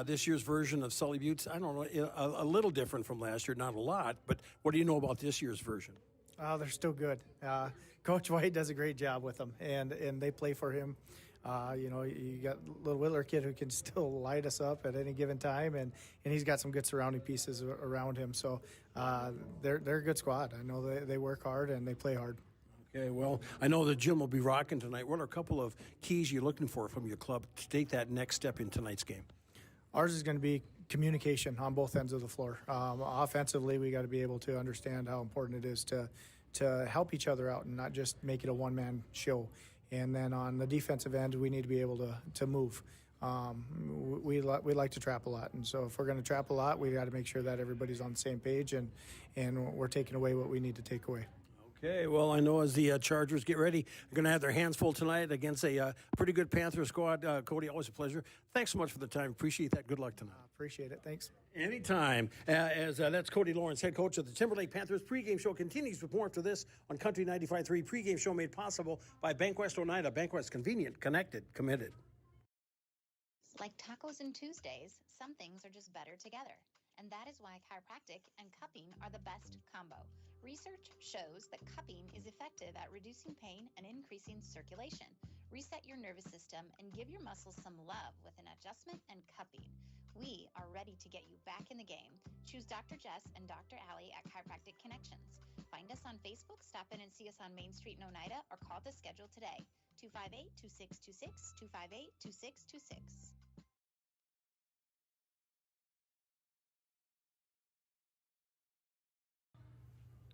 this year's version of Sully Buttes? I don't know, a little different from last year, not a lot, but what do you know about this year's version? They're still good. Coach White does a great job with them, and they play for him. You got little Whittler kid who can still light us up at any given time, and he's got some good surrounding pieces around him. So they're a good squad. I know they work hard and they play hard. Okay, well, I know the gym will be rocking tonight. What are a couple of keys you're looking for from your club to take that next step in tonight's game? Ours is going to be communication on both ends of the floor. Offensively, we got to be able to understand how important it is to help each other out and not just make it a one-man show. And then on the defensive end, we need to be able to move. We like to trap a lot, and so if we're going to trap a lot, we got to make sure that everybody's on the same page and we're taking away what we need to take away. Okay, well, I know as the Chargers get ready, they're going to have their hands full tonight against a pretty good Panther squad. Cody, always a pleasure. Thanks so much for the time. Appreciate that. Good luck tonight. Appreciate it. Thanks. Anytime. That's Cody Lawrence, head coach of the Timberlake Panthers. Pregame show continues with more after this on Country 95.3. Pregame show made possible by Bankwest Oneida. Bankwest, convenient, connected, committed. Like tacos and Tuesdays, some things are just better together. And that is why chiropractic and cupping are the best combo. Research shows that cupping is effective at reducing pain and increasing circulation. Reset your nervous system and give your muscles some love with an adjustment and cupping. We are ready to get you back in the game. Choose Dr. Jess and Dr. Allie at Chiropractic Connections. Find us on Facebook, stop in and see us on Main Street in Oneida, or call to schedule today. 258-2626, 258-2626.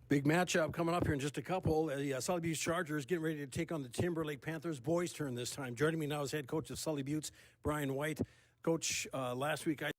Big matchup coming up here in just a couple. The Sully Buttes Chargers getting ready to take on the Timberlake Panthers. Boys' turn this time. Joining me now is head coach of Sully Buttes, Brian White. Coach, last week I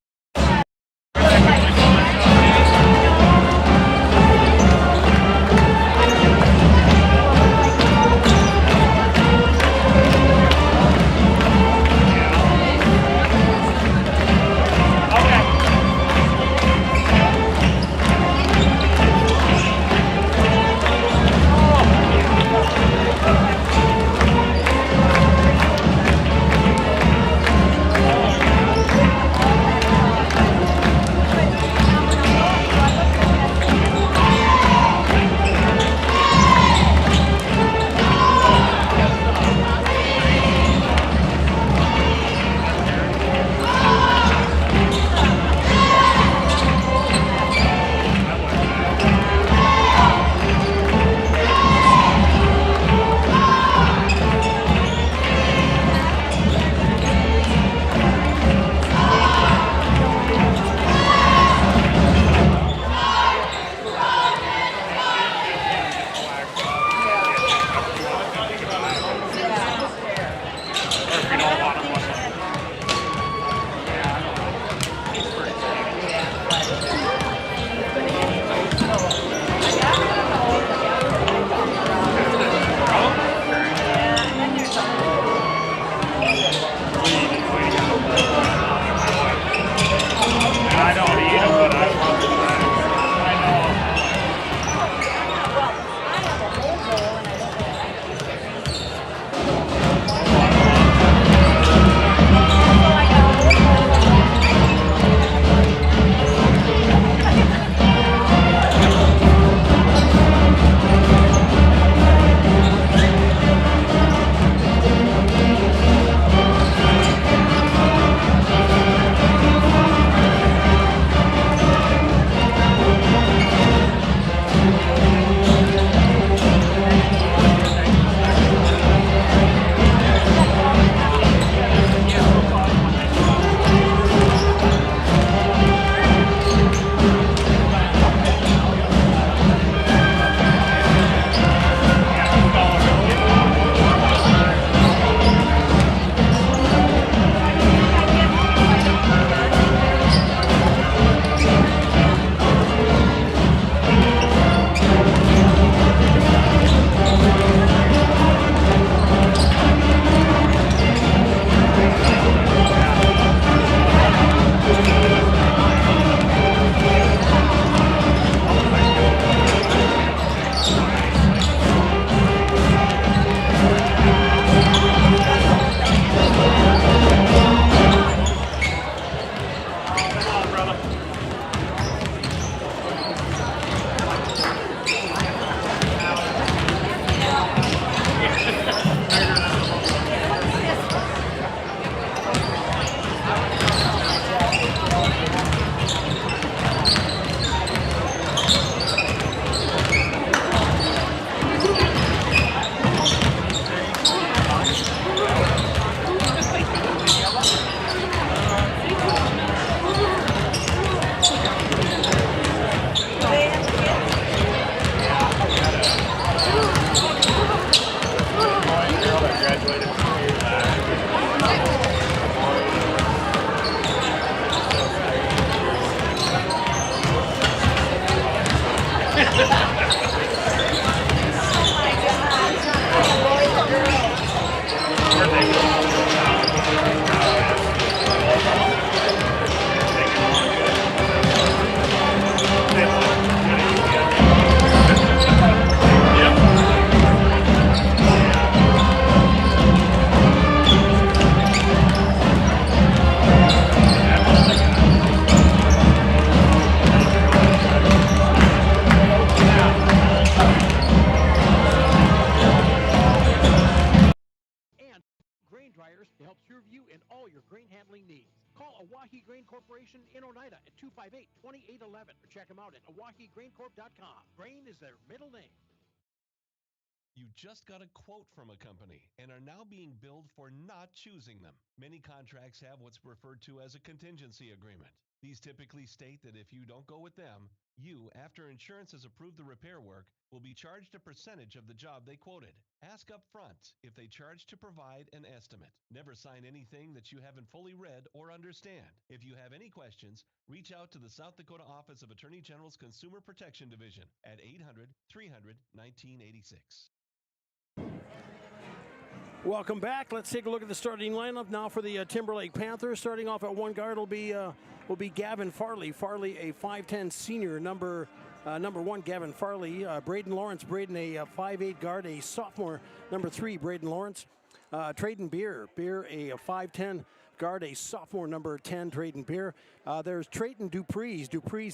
Oahe Grain Corporation in Oneida at 258-2811. Or check them out at oahegraincorp.com. Grain is their middle name. You just got a quote from a company and are now being billed for not choosing them. Many contracts have what's referred to as a contingency agreement. These typically state that if you don't go with them, you, after insurance has approved the repair work, will be charged a percentage of the job they quoted. Ask up front if they charge to provide an estimate. Never sign anything that you haven't fully read or understand. If you have any questions, reach out to the South Dakota Office of Attorney General's Consumer Protection Division at 800-300-1986. Welcome back. Let's take a look at the starting lineup now for the Timberlake Panthers. Starting off at one guard will be Gavin Farley. Farley, a 5'10 senior, number one, Gavin Farley. Braden Lawrence. Braden, a 5'8 guard, a sophomore, number 3, Braden Lawrence. Trayden Beer, a 5'10 guard, a sophomore, number 10, Trayden Beer. There's Trayton Dupreez,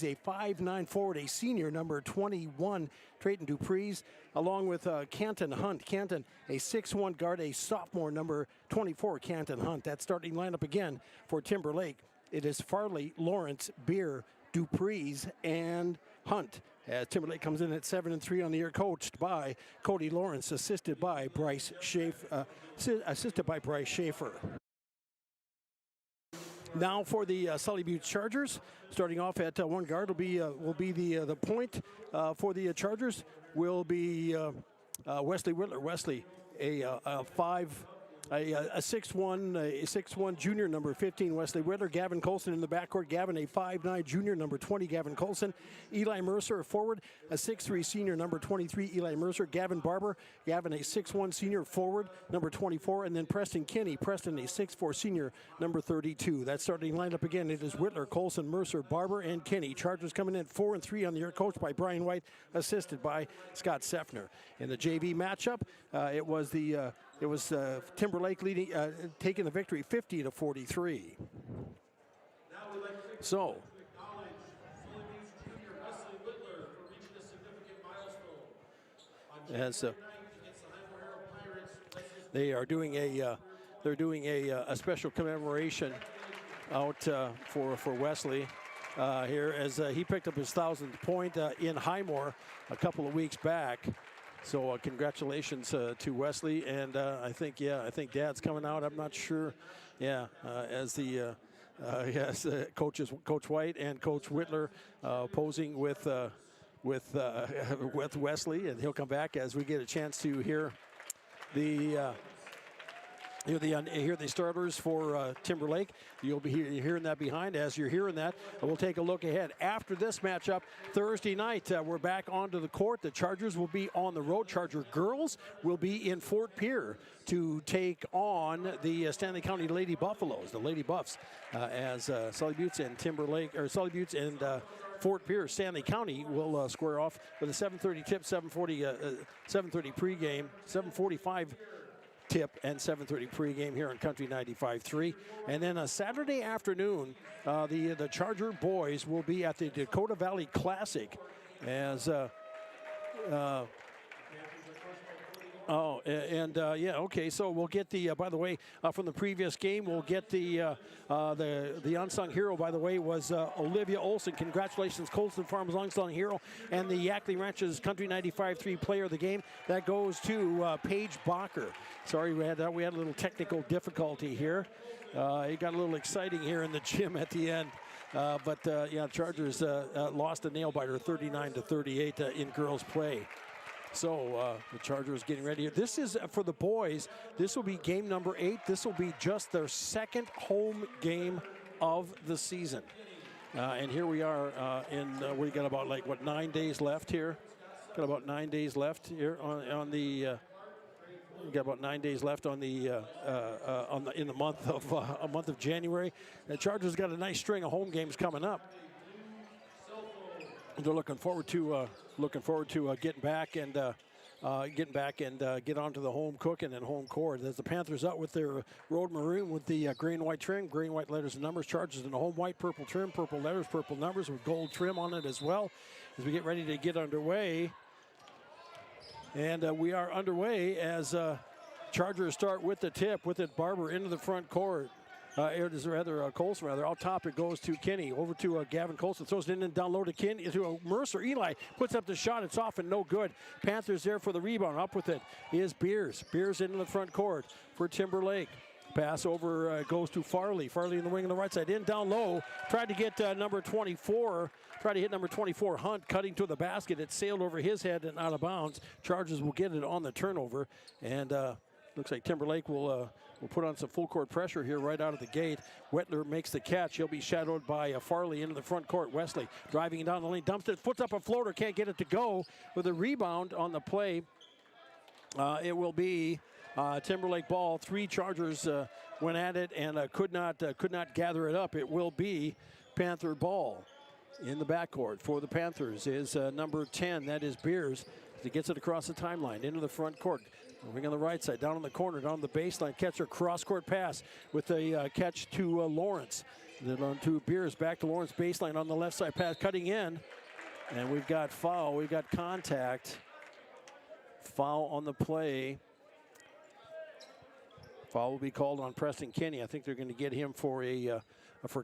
a 5'9 forward, a senior, number 21, Trayton Dupreez, along with Canton Hunt. Canton, a 6'1 guard, a sophomore, number 24, Canton Hunt. That starting lineup again for Timberlake. It is Farley, Lawrence, Beer, Dupreez, and Hunt. As Timberlake comes in at 7-3 on the year, coached by Cody Lawrence, assisted by Bryce Schaefer. Now for the Sully Butte Chargers, starting off at one guard will be the point for the Chargers will be Wesley Whitler. Wesley, a 6'1 junior, number 15, Wesley Whitler. Gavin Colson in the backcourt. Gavin, a 5'9 junior, number 20, Gavin Colson. Eli Mercer, a forward, a 6'3 senior, number 23, Eli Mercer. Gavin Barber. Gavin, a 6'1 senior, forward, number 24. And then Preston Kinney. Preston, a 6'4 senior, number 32. That starting lineup again, it is Whitler, Colson, Mercer, Barber, and Kinney. Chargers coming in 4-3 on the year, coached by Brian White, assisted by Scott Seffner. In the JV matchup, it was Timberlake leading, taking the victory 50-43. So, as they are doing a special commemoration out for Wesley here as he picked up his 1,000th point in Highmore a couple of weeks back. So congratulations to Wesley, and I think Dad's coming out. I'm not sure. Yeah, as the Coach White and Coach Whitler posing with Wesley, and he'll come back as we get a chance to hear the starters for Timberlake. You'll be hearing that behind. As you're hearing that, we'll take a look ahead. After this matchup, Thursday night, we're back onto the court. The Chargers will be on the road. Charger girls will be in Fort Pierre to take on the Stanley County Lady Buffaloes, the Lady Buffs, as Sully Buttes and Fort Pierre, Stanley County will square off with a 7:30 tip, 7:30 pregame, 7:45 tip, and 7:30 pregame here on Country 95.3. And then a Saturday afternoon, the Charger boys will be at the Dakota Valley Classic as so we'll get the by the way, from the previous game, we'll get the unsung hero, by the way, was Olivia Olson. Congratulations, Colston Farms unsung hero, and the Yackley Ranches Country 95.3 player of the game. That goes to Paige Bacher. Sorry, we had a little technical difficulty here. It got a little exciting here in the gym at the end. Chargers lost a nail biter 39-38 in girls play. So the Chargers getting ready. This is for the boys. This will be game number 8. This will be just their second home game of the season. And here we are we got about 9 days left here. Got about 9 days left here on the. We got about 9 days left in the month of January. The Chargers got a nice string of home games coming up. They're looking forward to getting back and get onto the home cooking and home court. As the Panthers out with their road maroon with the green white trim, green white letters and numbers. Chargers in the home white purple trim, purple letters, purple numbers with gold trim on it as well. As we get ready to get underway, and we are underway as Chargers start with the tip with it. Barber into the front court. It is rather Colson, rather. Out top, it goes to Kinney. Over to Gavin Colson. Throws it in and down low to Kinney. To Mercer. Eli puts up the shot. It's off and no good. Panthers there for the rebound. Up with it is Beers. Beers into the front court for Timberlake. Pass over goes to Farley. Farley in the wing on the right side. In down low. Tried to get number 24. Tried to hit number 24, Hunt, cutting to the basket. It sailed over his head and out of bounds. Chargers will get it on the turnover. And looks like Timberlake will put on some full court pressure here right out of the gate. Wettler makes the catch. He'll be shadowed by Farley into the front court. Wesley driving down the lane. Dumps it. Puts up a floater. Can't get it to go. With a rebound on the play. It will be Timberlake ball. 3 Chargers went at it and could not gather it up. It will be Panther ball. In the backcourt for the Panthers is number 10. That is Beers. He gets it across the timeline into the front court. Moving on the right side, down in the corner, down the baseline. Catcher cross-court pass with a catch to Lawrence. Then on to Beers, back to Lawrence, baseline on the left side. Pass cutting in. And we've got foul. We've got contact. Foul on the play. Foul will be called on Preston Kinney. I think they're going to get him for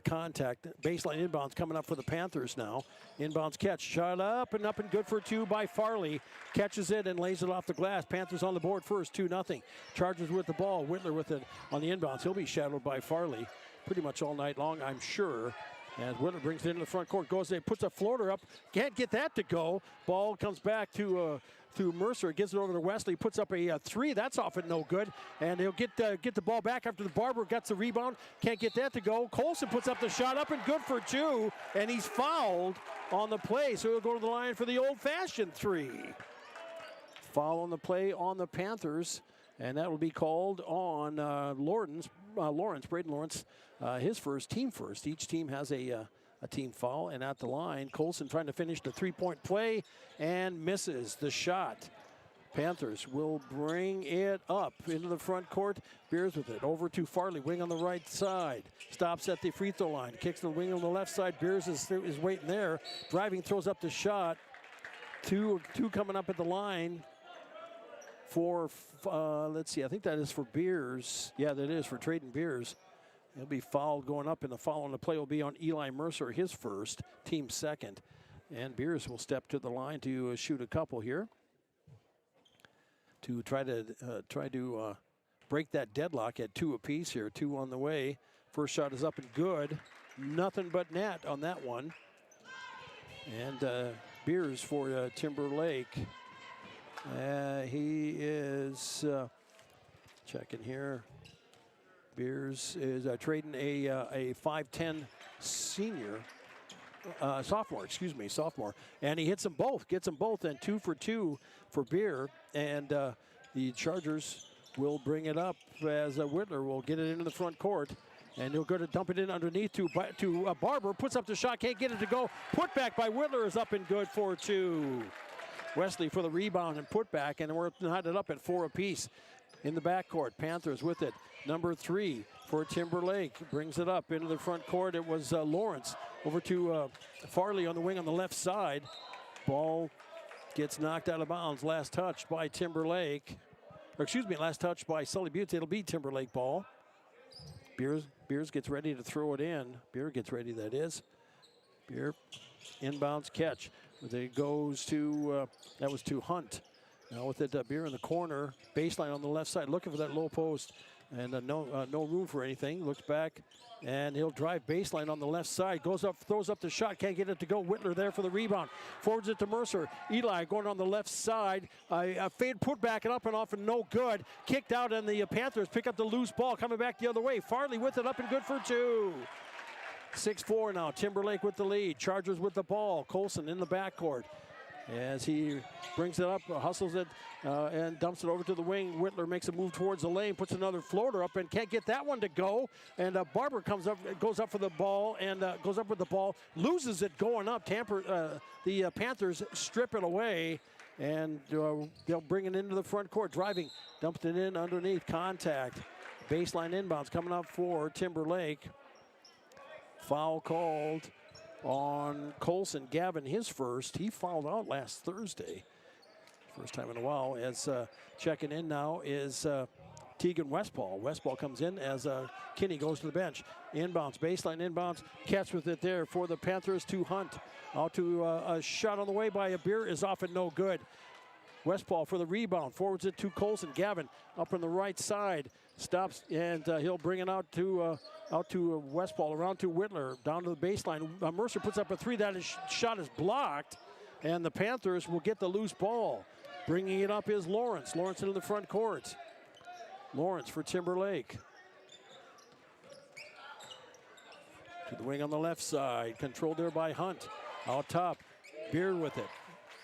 contact. Baseline inbounds coming up for the Panthers now. Inbounds catch. Shot up and good for 2 by Farley. Catches it and lays it off the glass. Panthers on the board first, 2-0. Chargers with the ball. Whitler with it on the inbounds. He'll be shadowed by Farley pretty much all night long, I'm sure. As Whitler brings it into the front court. Goes there, puts a floater up. Can't get that to go. Ball comes back to Mercer, gives it over to Wesley, puts up a 3. That's off and no good. And he'll get the ball back after the Barber gets the rebound. Can't get that to go. Colson puts up the shot up and good for 2. And he's fouled on the play. So he'll go to the line for the old-fashioned 3. Foul on the play on the Panthers. And that will be called on Braden Lawrence, his first, team first. Each team has a team foul, and at the line, Colson trying to finish the 3-point play and misses the shot. Panthers will bring it up into the front court. Beers with it over to Farley, wing on the right side. Stops at the free throw line, kicks the wing on the left side. Beers is waiting there, driving, throws up the shot. Two coming up at the line for, let's see, I think that is for Beers. Yeah, that is for Traden Beers. He'll be fouled going up, and the foul on the play will be on Eli Mercer, his first, team second. And Beers will step to the line to shoot a couple here to try to break that deadlock at 2 apiece here. 2 on the way. First shot is up and good. Nothing but net on that one. And Beers for Timberlake. He is checking here. Beers is trading a 5'10" sophomore. And he hits them both, gets them both, and 2 for 2 for Beer. And the Chargers will bring it up as Whitler will get it into the front court. And he'll go to dump it in underneath to Barber, puts up the shot, can't get it to go. Put back by Whitler is up and good for 2. Wesley for the rebound and put back, and we're knotted up at 4 apiece. In the backcourt, Panthers with it. Number 3 for Timberlake. Brings it up into the front court. It was Lawrence over to Farley on the wing on the left side. Ball gets knocked out of bounds. Last touch by Timberlake. Last touch by Sully Buttes. It'll be Timberlake ball. Beers gets ready to throw it in. Beer gets ready, that is. Beer inbounds catch. It goes to, that was to Hunt. Now with it, Beer in the corner, baseline on the left side, looking for that low post, and no room for anything. Looks back, and he'll drive baseline on the left side. Goes up, throws up the shot, can't get it to go. Whitler there for the rebound. Forwards it to Mercer. Eli going on the left side. A fade put back and up and off and no good. Kicked out, and the Panthers pick up the loose ball, coming back the other way. Farley with it, up and good for 2. 6-4 now. Timberlake with the lead. Chargers with the ball. Colson in the backcourt. As he brings it up, hustles it, and dumps it over to the wing. Whitler makes a move towards the lane, puts another floater up, and can't get that one to go. And Barber comes up, goes up for the ball, and goes up with the ball, loses it going up. The Panthers strip it away, and they'll bring it into the front court. Driving, dumps it in underneath. Contact. Baseline inbounds coming up for Timberlake. Foul called on Colson. Gavin, his first. He fouled out last Thursday. First time in a while. As checking in now is Tegan Westball. Westball comes in as Kinney goes to the bench. Inbounds, baseline inbounds. Catch with it there for the Panthers to Hunt. Out to a shot on the way by a beer is off and no good. Westball for the rebound. Forwards it to Colson. Gavin up on the right side. Stops and he'll bring it out to Westball. Around to Whitler. Down to the baseline. Mercer puts up a three. That shot is blocked. And the Panthers will get the loose ball. Bringing it up is Lawrence. Lawrence into the front court. Lawrence for Timberlake. To the wing on the left side. Controlled there by Hunt. Out top. Beer with it.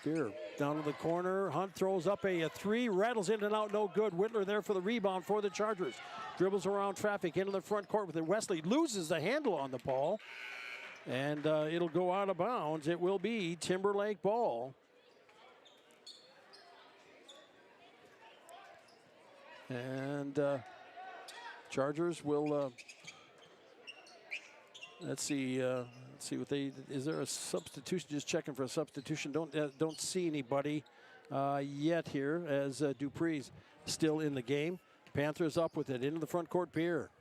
Beer down to the corner. Hunt throws up a three. Rattles in and out. No good. Whitler there for the rebound for the Chargers. Dribbles around traffic into the front court with it. Wesley loses the handle on the ball. And it'll go out of bounds. It will be Timberlake ball. And Chargers will, let's see what they, is there a substitution? Just checking for a substitution. Don't see anybody yet here as Dupree's still in the game. Panthers up with it into the front court. Beer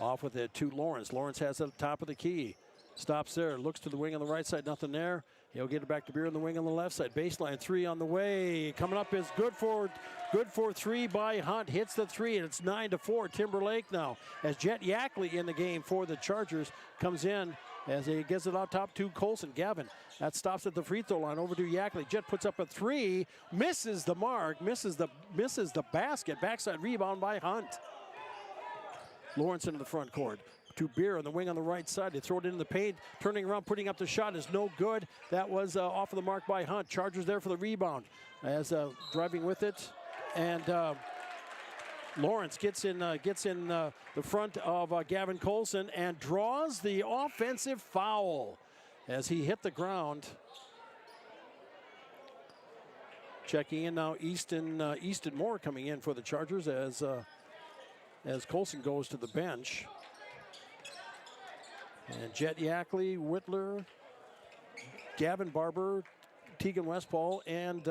off with it to Lawrence. Lawrence has it at the top of the key. Stops there, looks to the wing on the right side, nothing there. He'll get it back to Beer on the wing on the left side. Baseline three on the way. Coming up is good for three by Hunt. Hits the three, and it's 9-4. Timberlake now. As Jet Yackley in the game for the Chargers comes in as he gets it out top to Colson. Gavin, that stops at the free throw line over to Yackley. Jet puts up a three, misses the mark, misses the basket. Backside rebound by Hunt. Lawrence into the front court. To Beer on the wing on the right side. They throw it into the paint. Turning around, putting up the shot is no good. That was off of the mark by Hunt. Chargers there for the rebound. Driving with it. And Lawrence gets in the front of Gavin Colson and draws the offensive foul as he hit the ground. Checking in now, Easton Moore coming in for the Chargers as Colson goes to the bench. And Jet Yackley, Whitler, Gavin Barber, Tegan Westball, and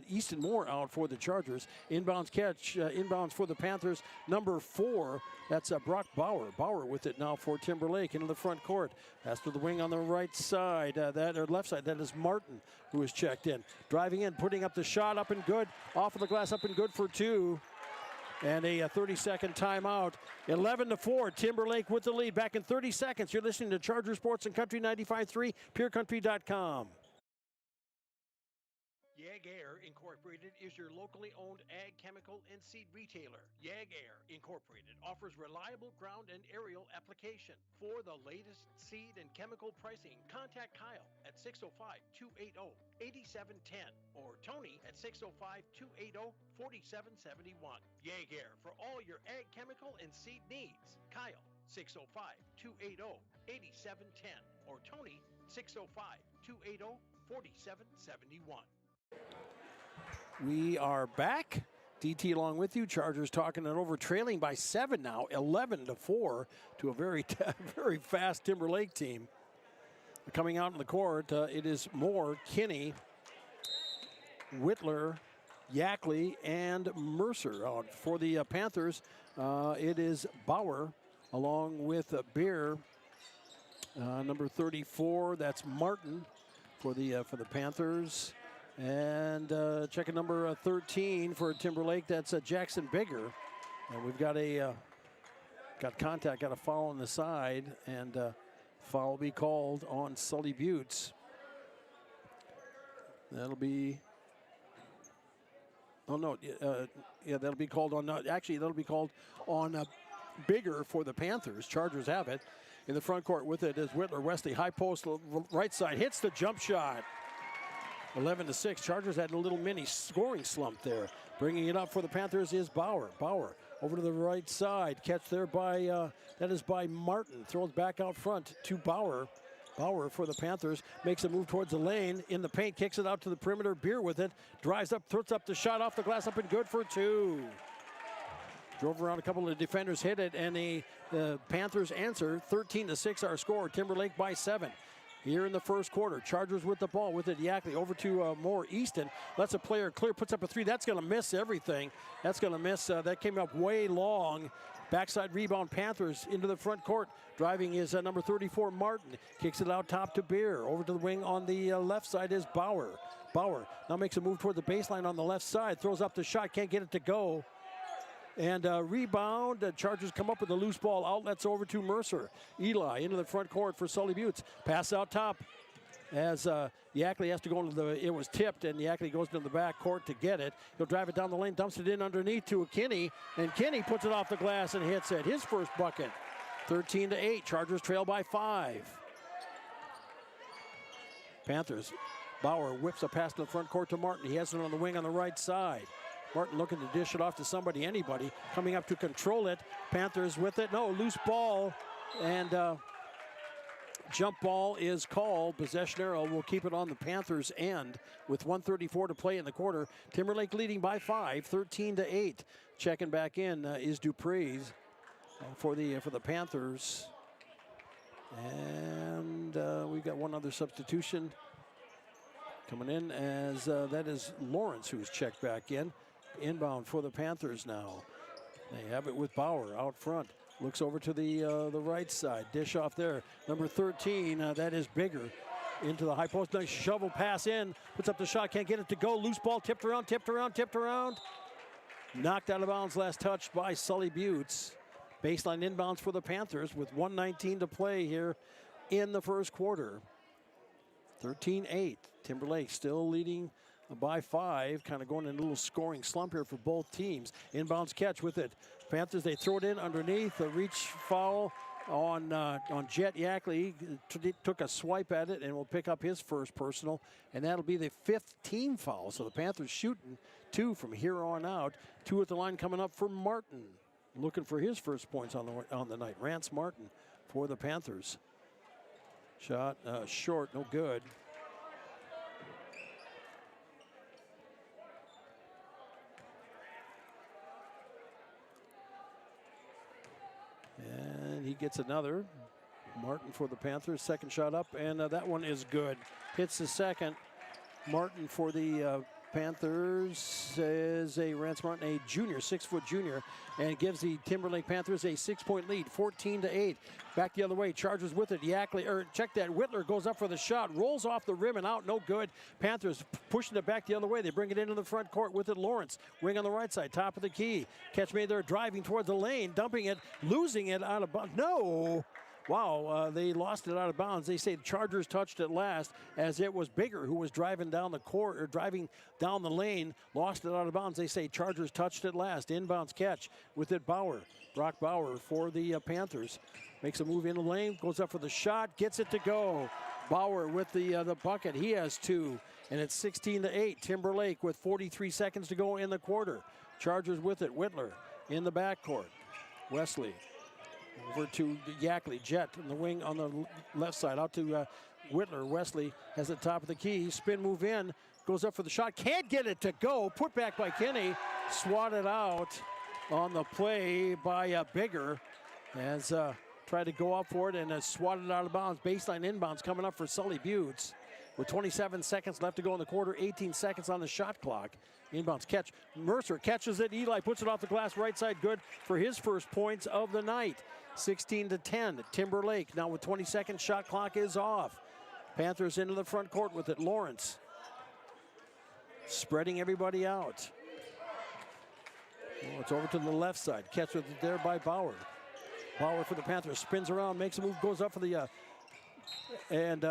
Easton Moore out for the Chargers. Inbounds catch, inbounds for the Panthers. Number 4, that's Brock Bauer. Bauer with it now for Timberlake into the front court. Pass to the wing on the right side, or left side. That is Martin who is checked in. Driving in, putting up the shot, up and good. Off of the glass, up and good for 2. And a 30-second timeout. 11-4, Timberlake with the lead. Back in 30 seconds. You're listening to Charger Sports and Country 95.3, PureCountry.com. Yag Air Incorporated is your locally owned ag chemical and seed retailer. Yag Air Incorporated offers reliable ground and aerial application. For the latest seed and chemical pricing, contact Kyle at 605-280-8710 or Tony at 605-280-4771. Yag Air for all your ag chemical and seed needs. Kyle 605-280-8710 or Tony 605-280-4771. We are back. DT along with you. Chargers talking it over, trailing by 7 now, 11-4 to a very, very fast Timberlake team. Coming out in the court, it is Moore, Kinney, Whitler, Yackley, and Mercer. Out for the Panthers, it is Bauer along with Beer, number 34. That's Martin for the Panthers. And checking number 13 for Timberlake, that's Jackson Bigger. And we've got got contact, got a foul on the side, and foul will be called on Sully Buttes. That'll be, oh no, yeah, that'll be called on, actually that'll be called on Bigger for the Panthers. Chargers have it. In the front court with it is Whitler. Wesley, high post, right side, hits the jump shot. 11-6. Chargers had a little mini scoring slump there. Bringing it up for the Panthers is Bauer. Bauer over to the right side. Catch there by, that is by Martin. Throws back out front to Bauer. Bauer for the Panthers makes a move towards the lane. In the paint, kicks it out to the perimeter. Beer with it. Drives up, throws up the shot off the glass, up and good for 2. Drove around a couple of defenders, hit it, and the Panthers answer. 13-6 our score. Timberlake by 7. here in the first quarter. Chargers with the ball, with it Yackley over to Moore. Easton lets a player clear, puts up a three. That's going to miss everything. That's going to miss. That came up way long. Backside rebound, Panthers into the front court. Driving is number 34, Martin. Kicks it out top to Beer. Over to the wing on the left side is Bauer. Bauer now makes a move toward the baseline on the left side. Throws up the shot, can't get it to go. And rebound, Chargers come up with a loose ball. Outlets over to Mercer. Eli into the front court for Sully Buttes. Pass out top as Yackley has to go into the, it was tipped, and Yackley goes into the back court to get it. He'll drive it down the lane, dumps it in underneath to Kinney, and Kinney puts it off the glass and hits it. His first bucket. 13-8, Chargers trail by 5. Panthers, Bauer whips a pass to the front court to Martin. He has it on the wing on the right side. Martin looking to dish it off to somebody, anybody, coming up to control it. Panthers with it. No, loose ball, and jump ball is called. Possession arrow will keep it on the Panthers' end with 1:34 to play in the quarter. Timberlake leading by 5, 13-8. Checking back in is Dupree's for the Panthers. And we've got one other substitution coming in, as that is Lawrence, who's checked back in. Inbound for the Panthers now. They have it with Bauer out front. Looks over to the right side. Dish off there. Number 13, that is Bigger. Into the high post. Nice shovel pass in. Puts up the shot. Can't get it to go. Loose ball tipped around, tipped around, tipped around. Knocked out of bounds. Last touch by Sully Buttes. Baseline inbounds for the Panthers with 1:19 to play here in the first quarter. 13-8. Timberlake still leading by 5, kind of going in a little scoring slump here for both teams. Inbounds catch with it. Panthers, they throw it in underneath. A reach foul on Jet Yackley. Took a swipe at it and will pick up his first personal, and that'll be the 5th team foul. So the Panthers shooting 2 from here on out. 2 at the line coming up for Martin, looking for his first points on the night. Rance Martin for the Panthers. Shot short, no good. And he gets another. Martin for the Panthers, second shot up, and that one is good. Hits the second. Martin for the Panthers is a Rance Martin, a junior, 6-foot junior, and gives the Timberlake Panthers a 6-point lead, 14-8. Back the other way, Chargers with it. Yackley, check that. Whitler goes up for the shot, rolls off the rim and out, no good. Panthers pushing it back the other way. They bring it into the front court with it. Lawrence, wing on the right side, top of the key. Catch made there, driving towards the lane, dumping it, losing it out of bounds. No! Wow, they lost it out of bounds. They say the Chargers touched it last, as it was Bigger who was driving down the court, or driving down the lane, lost it out of bounds. They say Chargers touched it last. Inbounds catch with it Bauer. Brock Bauer for the Panthers. Makes a move in the lane, goes up for the shot, gets it to go. Bauer with the bucket. He has 2, and it's 16-8. Timberlake with 43 seconds to go in the quarter. Chargers with it. Whitler in the backcourt. Wesley over to Yackley. Jet in the wing on the left side. Out to Whitler. Wesley has the top of the key. Spin move in. Goes up for the shot. Can't get it to go. Put back by Kinney. Swatted out on the play by Bigger. As tried to go up for it and swatted out of bounds. Baseline inbounds coming up for Sully Buttes. With 27 seconds left to go in the quarter. 18 seconds on the shot clock. Inbounds catch. Mercer catches it. Eli puts it off the glass. Right side good for his first points of the night. 16-10. Timberlake now with 20 seconds. Shot clock is off. Panthers into the front court with it. Lawrence spreading everybody out. Oh, it's over to the left side. Catch with it there by Bauer. Bauer for the Panthers. Spins around, makes a move, goes up for the and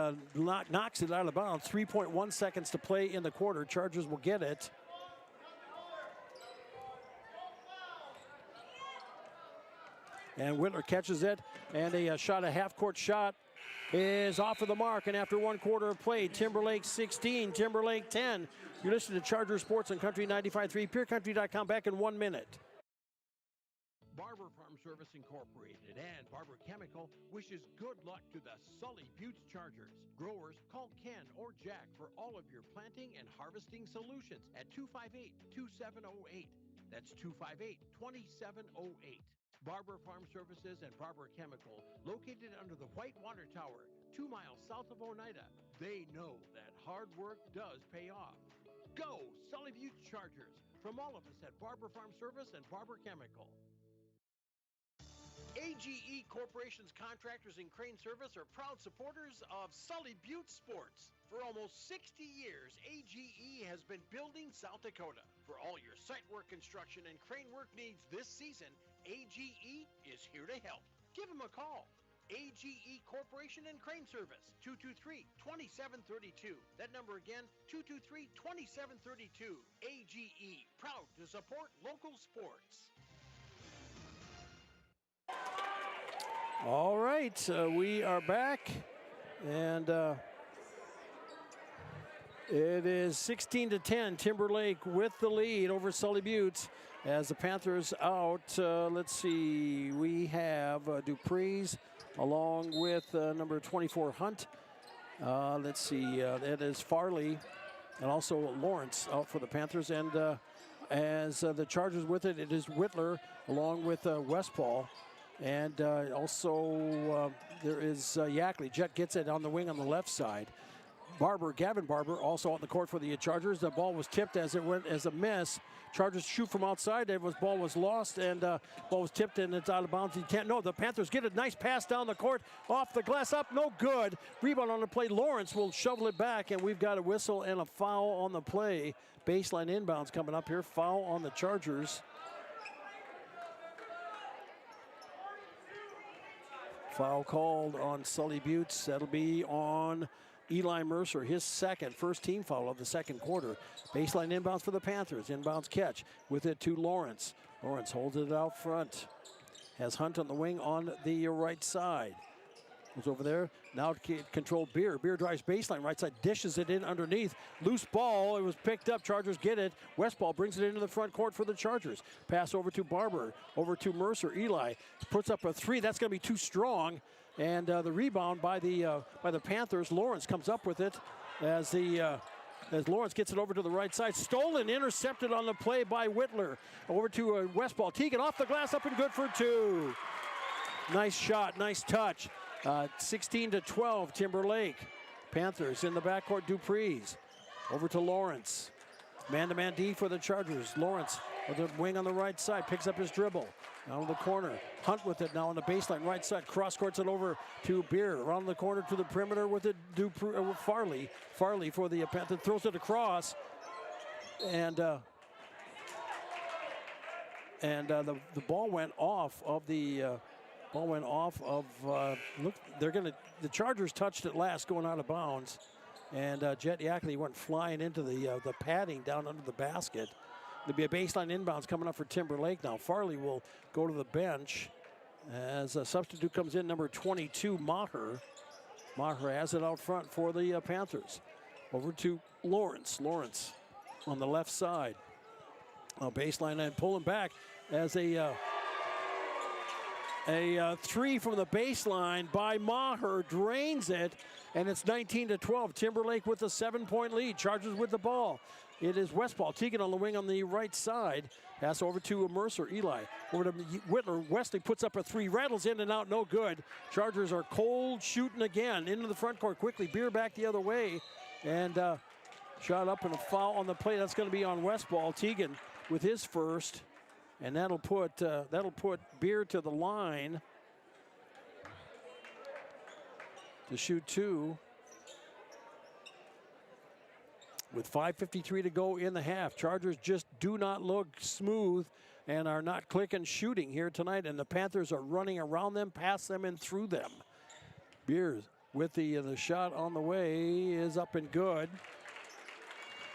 knocks it out of bounds. 3.1 seconds to play in the quarter. Chargers will get it. And Whitler catches it, and a shot, a half-court shot, is off of the mark. And after 1 quarter of play, Timberlake 16, Timberlake 10. You're listening to Charger Sports on Country 95.3, PureCountry.com. Back in 1 minute. Barber Farm Service Incorporated and Barber Chemical wishes good luck to the Sully Buttes Chargers. Growers, call Ken or Jack for all of your planting and harvesting solutions at 258-2708. That's 258-2708. Barber Farm Services and Barber Chemical, located under the White Water Tower, 2 miles south of Oneida. They know that hard work does pay off. Go, Sully Butte Chargers, from all of us at Barber Farm Service and Barber Chemical. AGE Corporation's contractors and crane service are proud supporters of Sully Butte Sports. For almost 60 years, AGE has been building South Dakota. For all your site work construction and crane work needs this season, AGE is here to help. Give them a call. AGE Corporation and Crane Service, 223-2732. That number again, 223-2732. AGE, proud to support local sports. All right, we are back, and it is 16-10. Timberlake with the lead over Sully Buttes as the Panthers out. Let's see, we have Dupree's along with number 24 Hunt. Let's see, it is Farley and also Lawrence out for the Panthers, and as the Chargers with it, it is Whitler along with Westpaul. And also there is Yackley. Jet gets it on the wing on the left side. Gavin Barber also on the court for the Chargers. The ball was tipped as it went as a miss. Chargers shoot from outside. The ball was lost, and ball was tipped, and it's out of bounds. The Panthers get a nice pass down the court, off the glass, up, no good. Rebound on the play. Lawrence will shovel it back, and we've got a whistle and a foul on the play. Baseline inbounds coming up here. Foul on the Chargers. Foul called on Sully Buttes. That'll be on Eli Mercer, his first team foul of the second quarter. Baseline inbounds for the Panthers. Inbounds catch with it to Lawrence. Lawrence holds it out front. Has Hunt on the wing on the right side. Goes over there. Now controlled Beer. Beer drives baseline right side. Dishes it in underneath. Loose ball. It was picked up. Chargers get it. Westball brings it into the front court for the Chargers. Pass over to Barber. Over to Mercer. Eli puts up a three. That's going to be too strong. And the rebound by the Panthers. Lawrence comes up with it as Lawrence gets it over to the right side. Stolen, intercepted on the play by Whitler. Over to Westball. Teagan off the glass, up and good for two. Nice shot, nice touch. 16-12, Timberlake. Panthers in the backcourt, Dupree's. Over to Lawrence. Man-to-man D for the Chargers. Lawrence with the wing on the right side, picks up his dribble. Down to the corner. Hunt with it now on the baseline, right side. Cross-courts it over to Beer. Around the corner to the perimeter with it, Farley. Farley for the Panthers, throws it across. And the ball went off of the... the Chargers touched it last going out of bounds, and Jet Yackley went flying into the padding down under the basket. There'll be a baseline inbounds coming up for Timberlake now. Farley will go to the bench as a substitute comes in, number 22, Maher. Maher has it out front for the Panthers. Over to Lawrence. Lawrence on the left side. Baseline and pulling back as a three from the baseline by Maher drains it, and it's 19-12. Timberlake with a 7-point lead. Chargers with the ball. It is Westball. Teagan on the wing on the right side. Pass over to Mercer. Eli over to Whitler. Wesley puts up a three. Rattles in and out. No good. Chargers are cold shooting again. Into the front court quickly. Beer back the other way. And shot up and a foul on the play. That's going to be on Westball. Teagan with his first. And that'll put Beer to the line to shoot two. With 5:53 to go in the half. Chargers just do not look smooth and are not clicking shooting here tonight. And the Panthers are running around them, past them, and through them. Beers with the shot on the way is up and good.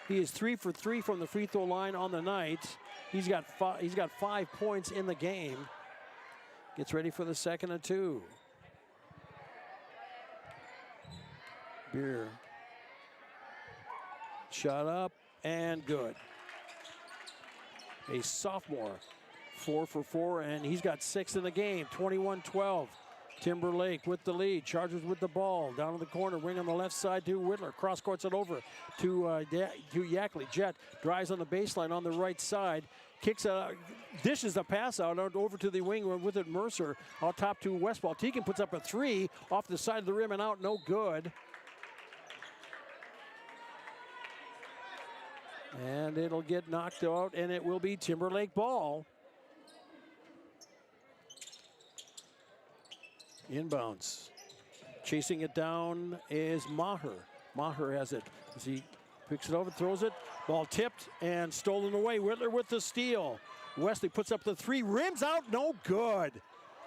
He is 3 for 3 from the free throw line on the night. He's got 5 points in the game. Gets ready for the second and two. Beer. Shot up and good. A sophomore, 4 for 4, and he's got 6 in the game. 21-12. Timberlake with the lead. Chargers with the ball. Down to the corner. Wing on the left side to Whitler. Cross courts it over to Yackley. Jet drives on the baseline on the right side. dishes the pass out over to the wing with it. Mercer out top to Westball. Teagan puts up a 3 off the side of the rim and out, no good. And it'll get knocked out, and it will be Timberlake ball. Inbounds. Chasing it down is Maher. Maher has it as he picks it over, throws it. Ball tipped and stolen away. Whitler with the steal. Wesley puts up the 3, rims out, no good.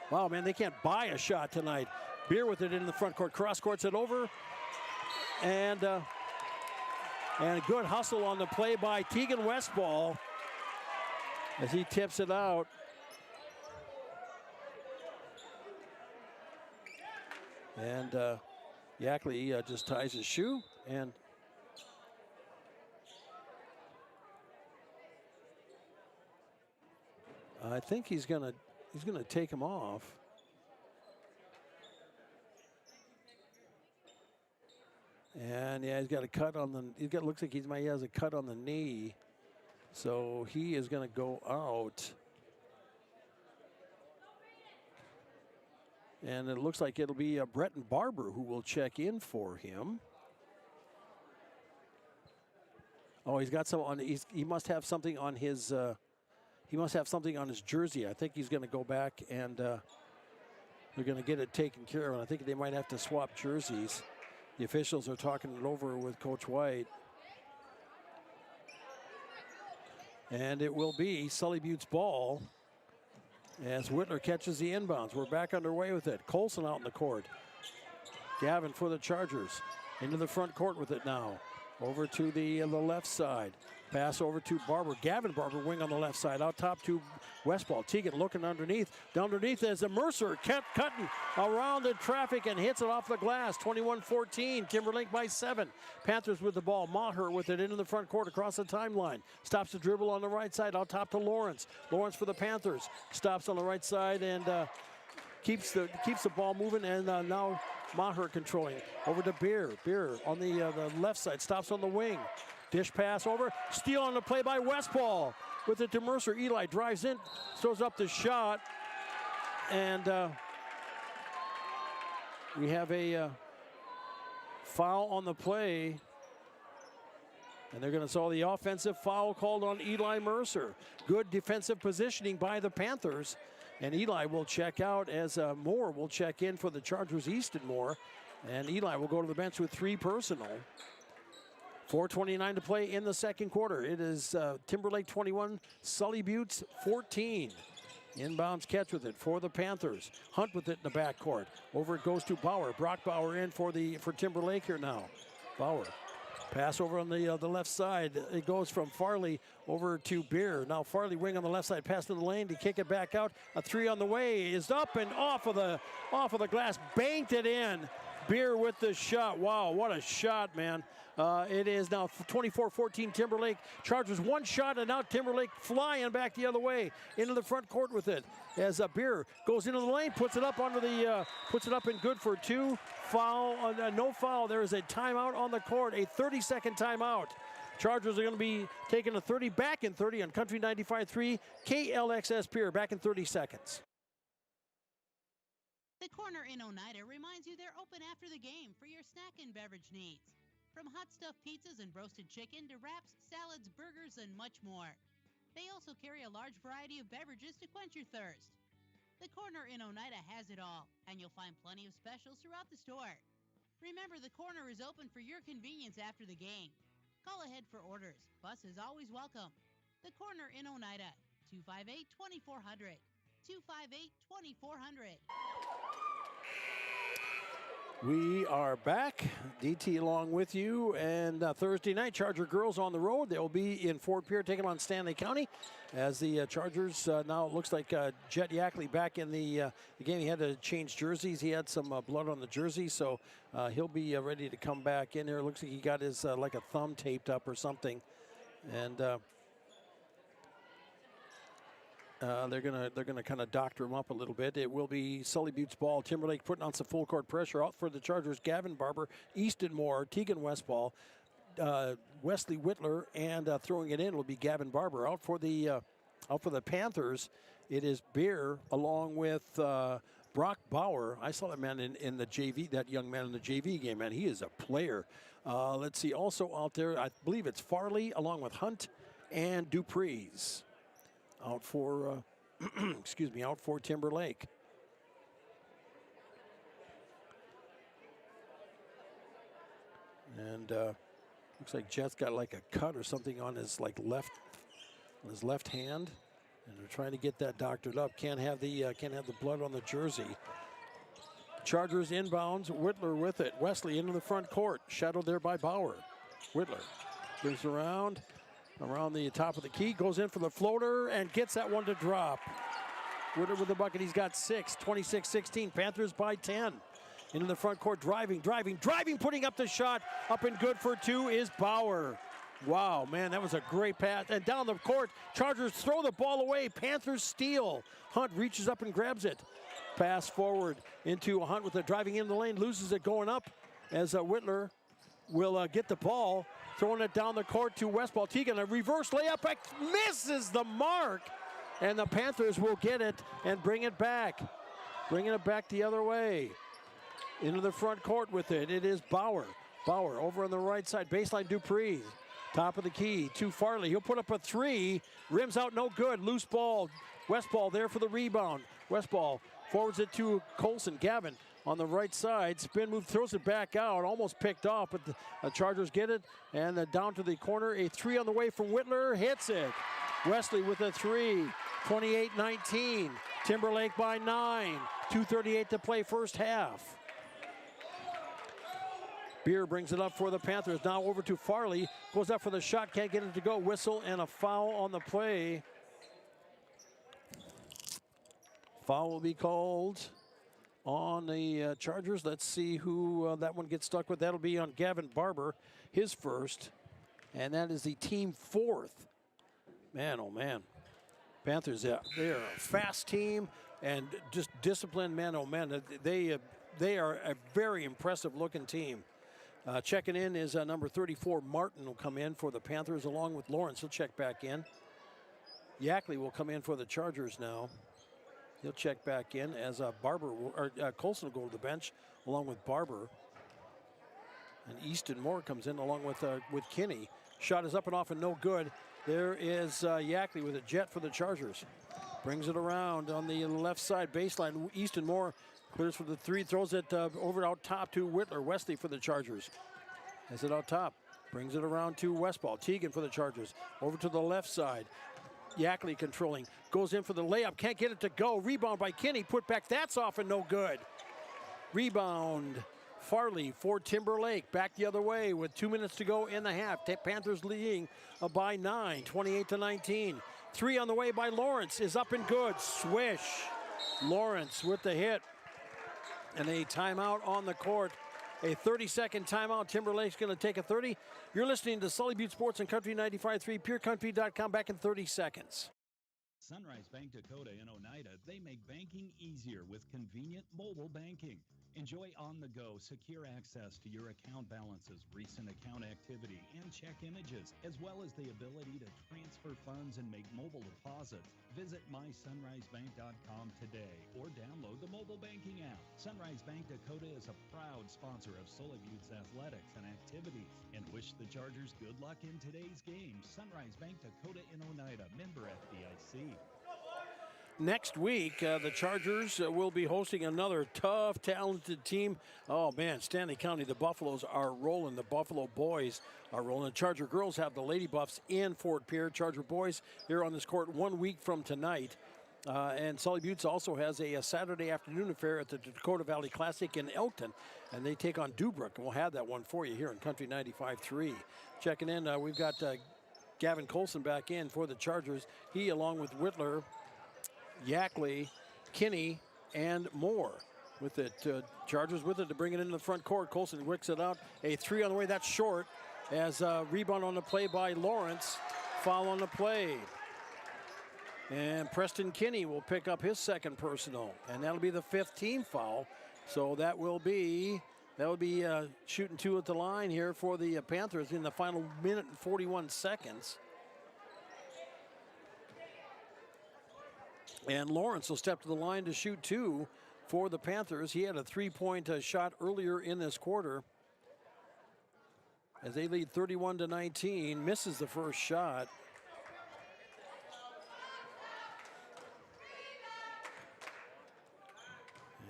Wow, man, they can't buy a shot tonight. Beer with it in the front court. Cross courts it over. And a good hustle on the play by Teagan Westball as he tips it out. And Yackley just ties his shoe, and I think he's gonna take him off. And yeah, he's got a cut on the. Looks like he has a cut on the knee, so he is going to go out. And it looks like it'll be Breton Barber who will check in for him. Oh, he's got some on. He must have something on his. He must have something on his jersey. I think he's going to go back and they're going to get it taken care of. And I think they might have to swap jerseys. The officials are talking it over with Coach White. And it will be Sully Butte's ball as Whitler catches the inbounds. We're back underway with it. Colson out in the court. Gavin for the Chargers. Into the front court with it now. Over to the left side. Pass over to Barber. Gavin Barber, wing on the left side. Out top to Westball. Teagan looking underneath. Down underneath as a Mercer kept cutting around the traffic and hits it off the glass. 21-14. Timberlake by 7. Panthers with the ball. Maher with it into the front court across the timeline. Stops the dribble on the right side. Out top to Lawrence. Lawrence for the Panthers. Stops on the right side and keeps the ball moving. And now Maher controlling. Over to Beer. Beer on the left side. Stops on the wing. Dish pass over. Steal on the play by Westball. With it to Mercer. Eli drives in. Throws up the shot. And we have a foul on the play. And they're going to saw the offensive foul called on Eli Mercer. Good defensive positioning by the Panthers. And Eli will check out as Moore will check in for the Chargers, Easton Moore. And Eli will go to the bench with 3 personal. 4:29 to play in the second quarter. It is Timberlake 21, Sully Buttes 14. Inbounds catch with it for the Panthers. Hunt with it in the backcourt. Over it goes to Bauer. Brock Bauer in for Timberlake here now. Bauer. Pass over on the left side. It goes from Farley over to Beer. Now Farley wing on the left side. Pass to the lane to kick it back out. A 3 on the way is up and off of the glass. Banked it in. Beer with the shot. Wow, what a shot, man. It is now 24-14 Timberlake. Chargers 1 shot, and now Timberlake flying back the other way into the front court with it. As Beer goes into the lane, puts it up and good for 2. Foul, no foul. There is a timeout on the court, a 30-second timeout. Chargers are going to be taking a 30, back in 30 on Country 95.3 KLXS Pier. Back in 30 seconds. The Corner in Oneida reminds you they're open after the game for your snack and beverage needs. From hot stuffed pizzas and roasted chicken to wraps, salads, burgers, and much more. They also carry a large variety of beverages to quench your thirst. The Corner in Oneida has it all, and you'll find plenty of specials throughout the store. Remember, the Corner is open for your convenience after the game. Call ahead for orders. Bus is always welcome. The Corner in Oneida, 258-2400. 258-2400. We are back. DT along with you. And Thursday night, Charger girls on the road. They'll be in Fort Pierre taking on Stanley County. As the Chargers, now it looks like Jet Yackley back in the game. He had to change jerseys. He had some blood on the jersey, so he'll be ready to come back in there. It looks like he got his like a thumb taped up or something. And they're gonna kind of doctor him up a little bit. It will be Sully Butte's ball. Timberlake putting on some full court pressure. Out for the Chargers, Gavin Barber, Easton Moore, Teagan Westball, Wesley Whitler, and throwing it in will be Gavin Barber. Out for the Out for the Panthers, it is Beer along with Brock Bauer. I saw that man in the JV, that young man in the JV game, man. He is a player. Let's see, also out there, I believe it's Farley along with Hunt and Dupree's out for, excuse me, out for Timberlake. And looks like Jet's got like a cut or something on his left hand, and they're trying to get that doctored up. Can't have the blood on the jersey. Chargers inbounds. Whitler with it. Wesley into the front court, shadowed there by Bauer. Whitler brings around the top of the key, goes in for the floater and gets that one to drop. Whitler with the bucket. He's got 6, 26-16. Panthers by 10. Into the front court, driving, putting up the shot. Up and good for 2 is Bauer. Wow, man, that was a great pass. And down the court, Chargers throw the ball away. Panthers steal. Hunt reaches up and grabs it. Pass forward into Hunt with the driving in the lane, loses it going up as Whitler will get the ball, throwing it down the court to Westball. Teagan, a reverse layup, misses the mark, and the Panthers will get it and bring it back. Bringing it back the other way. Into the front court with it. It is Bauer. Bauer over on the right side. Baseline Dupree. Top of the key to Farley. He'll put up a 3. Rims out no good. Loose ball. Westball there for the rebound. Westball forwards it to Colson. Gavin on the right side. Spin move. Throws it back out. Almost picked off. But the Chargers get it. And down to the corner. A 3 on the way from Whitler. Hits it. Wesley with a 3. 28-19. Timberlake by 9. 2:38 to play first half. Beer brings it up for the Panthers. Now over to Farley. Goes up for the shot. Can't get it to go. Whistle and a foul on the play. Foul will be called on the Chargers. Let's see who that one gets stuck with. That'll be on Gavin Barber, his first. And that is the team 4th. Man, oh man. Panthers, they're a fast team and just disciplined. Man, oh man. They are a very impressive looking team. Checking in is number 34, Martin will come in for the Panthers along with Lawrence. He'll check back in. Yackley will come in for the Chargers now. He'll check back in as Colson will go to the bench along with Barber. And Easton Moore comes in along with Kinney. Shot is up and off and no good. There is Yackley with a jet for the Chargers. Brings it around on the left side baseline. Easton Moore clears for the 3, throws it over out top to Whitler. Wesley for the Chargers. Has it out top. Brings it around to Westball. Teagan for the Chargers. Over to the left side. Yackley controlling. Goes in for the layup. Can't get it to go. Rebound by Kinney. Put back. That's off and no good. Rebound. Farley for Timberlake. Back the other way with 2 minutes to go in the half. Panthers leading by 9. 28-19. 3 on the way by Lawrence. Is up and good. Swish. Lawrence with the hit. And a timeout on the court. A 30-second timeout. Timberlake's going to take a 30. You're listening to Sully Butte Sports and Country 95.3, PureCountry.com. Back in 30 seconds. Sunrise Bank Dakota in Oneida, they make banking easier with convenient mobile banking. Enjoy on-the-go, secure access to your account balances, recent account activity, and check images, as well as the ability to transfer funds and make mobile deposits. Visit mysunrisebank.com today or download the mobile banking app. Sunrise Bank Dakota is a proud sponsor of Sully Butte's athletics and activities and wish the Chargers good luck in today's game. Sunrise Bank Dakota in Oneida, member FDIC. Next week, the Chargers will be hosting another tough, talented team. Oh, man, Stanley County, the Buffaloes are rolling. The Buffalo boys are rolling. The Charger girls have the Lady Buffs in Fort Pierre. Charger boys here on this court 1 week from tonight. And Sully Buttes also has a Saturday afternoon affair at the Dakota Valley Classic in Elkton. And they take on Dubrook. And we'll have that one for you here in Country 95.3. Checking in, we've got Gavin Colson back in for the Chargers. He, along with Whitler, Yackley, Kinney, and Moore with it. Chargers with it to bring it into the front court. Colson wicks it out. A 3 on the way. That's short. As rebound on the play by Lawrence. Foul on the play. And Preston Kinney will pick up his second personal. And that'll be the 5th team foul. So that will be shooting 2 at the line here for the Panthers in the final minute and 41 seconds. And Lawrence will step to the line to shoot 2 for the Panthers. He had a 3-point shot earlier in this quarter. As they lead 31-19, misses the first shot.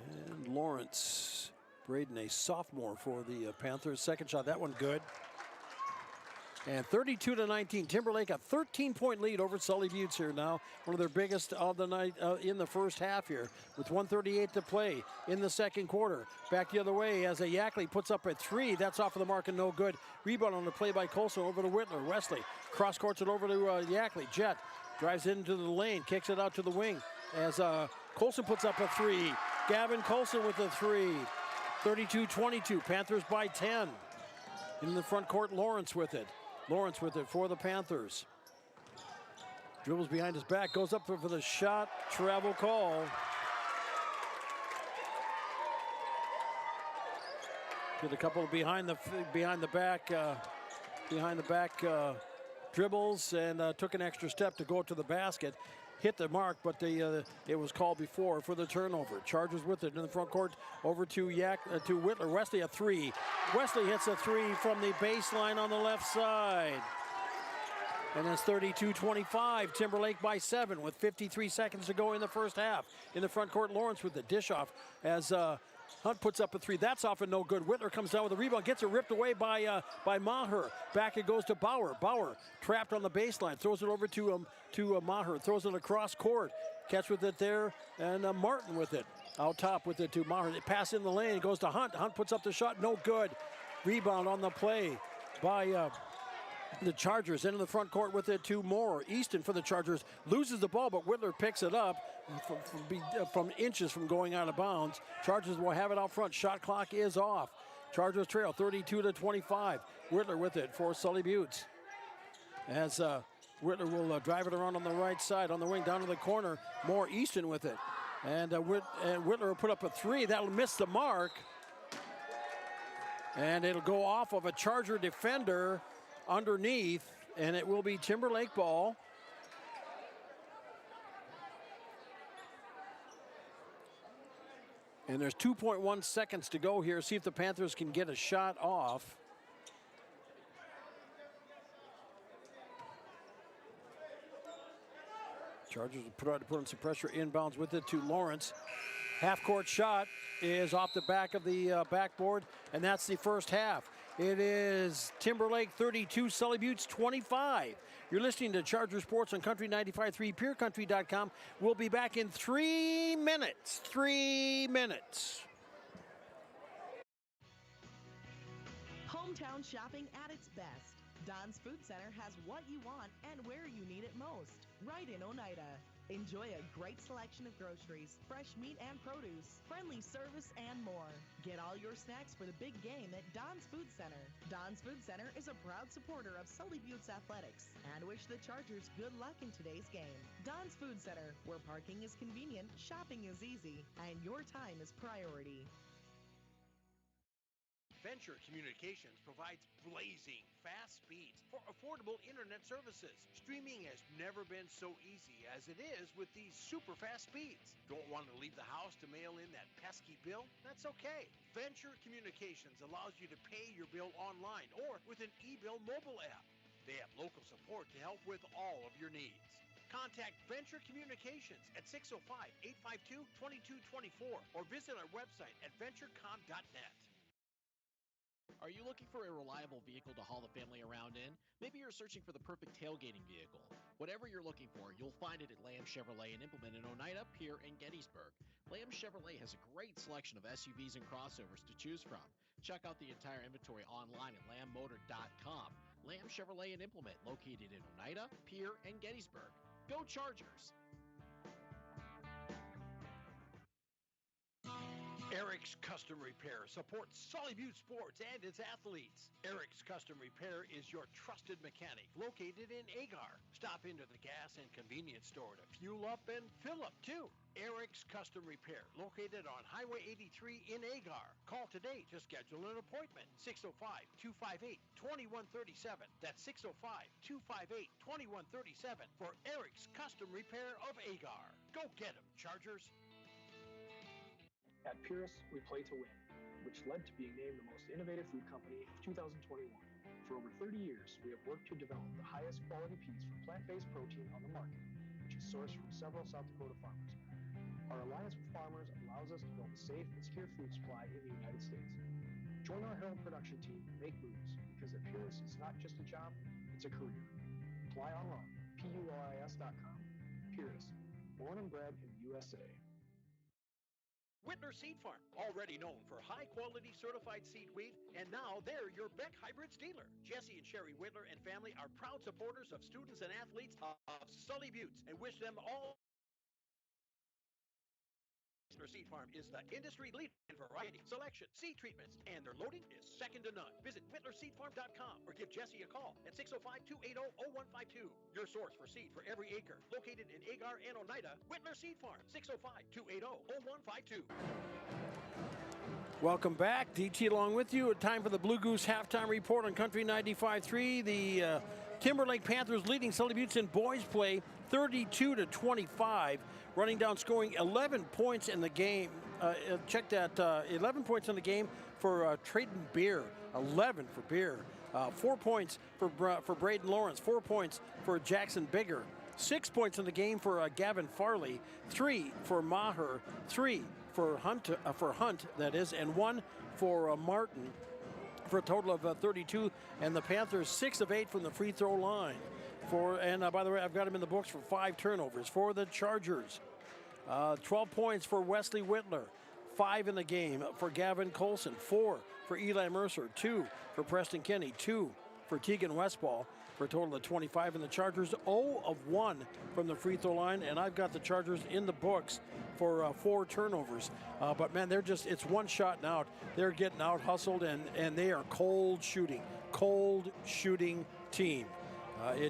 And Lawrence, Braden, a sophomore for the Panthers. Second shot, that one good. And 32-19, Timberlake a 13-point lead over Sully Buttes here now. One of their biggest of the night in the first half here, with 1:38 to play in the second quarter. Back the other way as a Yackley puts up a 3. That's off of the mark and no good. Rebound on the play by Colson over to Whitler. Wesley cross courts it over to Yackley. Jet drives into the lane, kicks it out to the wing as Colson puts up a 3. Gavin Colson with a 3. 32-22, Panthers by 10. In the front court, Lawrence with it. Lawrence with it for the Panthers. Dribbles behind his back, goes up for the shot, travel call. Did a couple of behind the back dribbles and took an extra step to go to the basket. Hit the mark, but it was called before for the turnover. Chargers with it in the front court over to Whitler. Wesley a 3. Wesley hits a 3 from the baseline on the left side. And it's 32-25. Timberlake by 7 with 53 seconds to go in the first half. In the front court, Lawrence with the dish off as Hunt puts up a 3. That's off and no good. Whitler comes down with a rebound, gets it ripped away by Maher. Back it goes to Bauer. Bauer trapped on the baseline, throws it over to Maher, throws it across court. Catch with it there, and Martin with it. Out top with it to Maher. They pass in the lane, goes to Hunt. Hunt puts up the shot, no good. Rebound on the play by the Chargers. Into the front court with it to Moore. Easton for the Chargers loses the ball, but Whitler picks it up from inches from going out of bounds. Chargers will have it out front. Shot clock is off. Chargers trail 32-25. Whitler with it for Sully Buttes. As Whitler will drive it around on the right side, on the wing, down to the corner. Moore, Easton with it. And Whitler will put up a 3. That'll miss the mark. And it'll go off of a Charger defender underneath, and it will be Timberlake ball. And there's 2.1 seconds to go here. See if the Panthers can get a shot off. Chargers will put on some pressure inbounds with it to Lawrence. Half-court shot is off the back of the backboard, and that's the first half. It is Timberlake 32, Sully Buttes 25. You're listening to Charger Sports on Country 95.3, PureCountry.com. We'll be back in 3 minutes. 3 minutes. Hometown shopping at its best. Don's Food Center has what you want and where you need it most. Right in Oneida. Enjoy a great selection of groceries, fresh meat and produce, friendly service, and more. Get all your snacks for the big game at Don's Food Center. Don's Food Center is a proud supporter of Sully Buttes Athletics and wish the Chargers good luck in today's game. Don's Food Center, where parking is convenient, shopping is easy, and your time is priority. Venture Communications provides blazing fast speeds for affordable internet services. Streaming has never been so easy as it is with these super fast speeds. Don't want to leave the house to mail in that pesky bill? That's okay. Venture Communications allows you to pay your bill online or with an e-bill mobile app. They have local support to help with all of your needs. Contact Venture Communications at 605-852-2224 or visit our website at venturecom.net. Are you looking for a reliable vehicle to haul the family around in? Maybe you're searching for the perfect tailgating vehicle. Whatever you're looking for, you'll find it at Lamb Chevrolet and Implement in Oneida, Pierre, and Gettysburg. Lamb Chevrolet has a great selection of SUVs and crossovers to choose from. Check out the entire inventory online at lambmotor.com. Lamb Chevrolet and Implement, located in Oneida, Pierre, and Gettysburg. Go Chargers! Eric's Custom Repair supports Sully Butte Sports and its athletes. Eric's Custom Repair is your trusted mechanic located in Agar. Stop into the gas and convenience store to fuel up and fill up too. Eric's Custom Repair, located on Highway 83 in Agar. Call today to schedule an appointment. 605-258-2137. That's 605-258-2137 for Eric's Custom Repair of Agar. Go get 'em, Chargers. At Purus, we play to win, which led to being named the most innovative food company of 2021. For over 30 years, we have worked to develop the highest quality peas for plant-based protein on the market, which is sourced from several South Dakota farmers. Our alliance with farmers allows us to build a safe and secure food supply in the United States. Join our Herald production team and make moves, because at Purus, it's not just a job, it's a career. Apply online, PURIS.com. Purus, born and bred in the USA. Whitler Seed Farm, already known for high-quality certified seed wheat, and now they're your Beck Hybrids dealer. Jesse and Sherry Whitler and family are proud supporters of students and athletes of Sully Buttes and wish them all. Whitler Seed Farm is the industry leader in variety, selection, seed treatments, and their loading is second to none. Visit WhitlerSeedFarm.com or give Jesse a call at 605-280-0152. Your source for seed for every acre. Located in Agar and Oneida, Whitler Seed Farm, 605-280-0152. Welcome back. DT along with you. Time for the Blue Goose halftime report on Country 95.3. The Timberlake Panthers leading Sully Buttes in boys play 32-25. Running down, scoring 11 points in the game. Check that, 11 points in the game for Trayton Beer. 11 for Beer. 4 points for Braden Lawrence. 4 points for Jackson Bigger. 6 points in the game for Gavin Farley. 3 for Maher. 3 for Hunt, that is, and 1 for Martin, for a total of 32. And the Panthers 6 of 8 from the free throw line. By the way, I've got him in the books for 5 turnovers for the Chargers. 12 points for Wesley Whitler. 5 in the game for Gavin Colson. 4 for Eli Mercer. 2 for Preston Kenny. 2 for Tegan Westball, for a total of 25. And the Chargers 0 of 1 from the free throw line. And I've got the Chargers in the books for 4 turnovers. But man, it's one shot and out. They're getting out hustled, and they are cold shooting team. I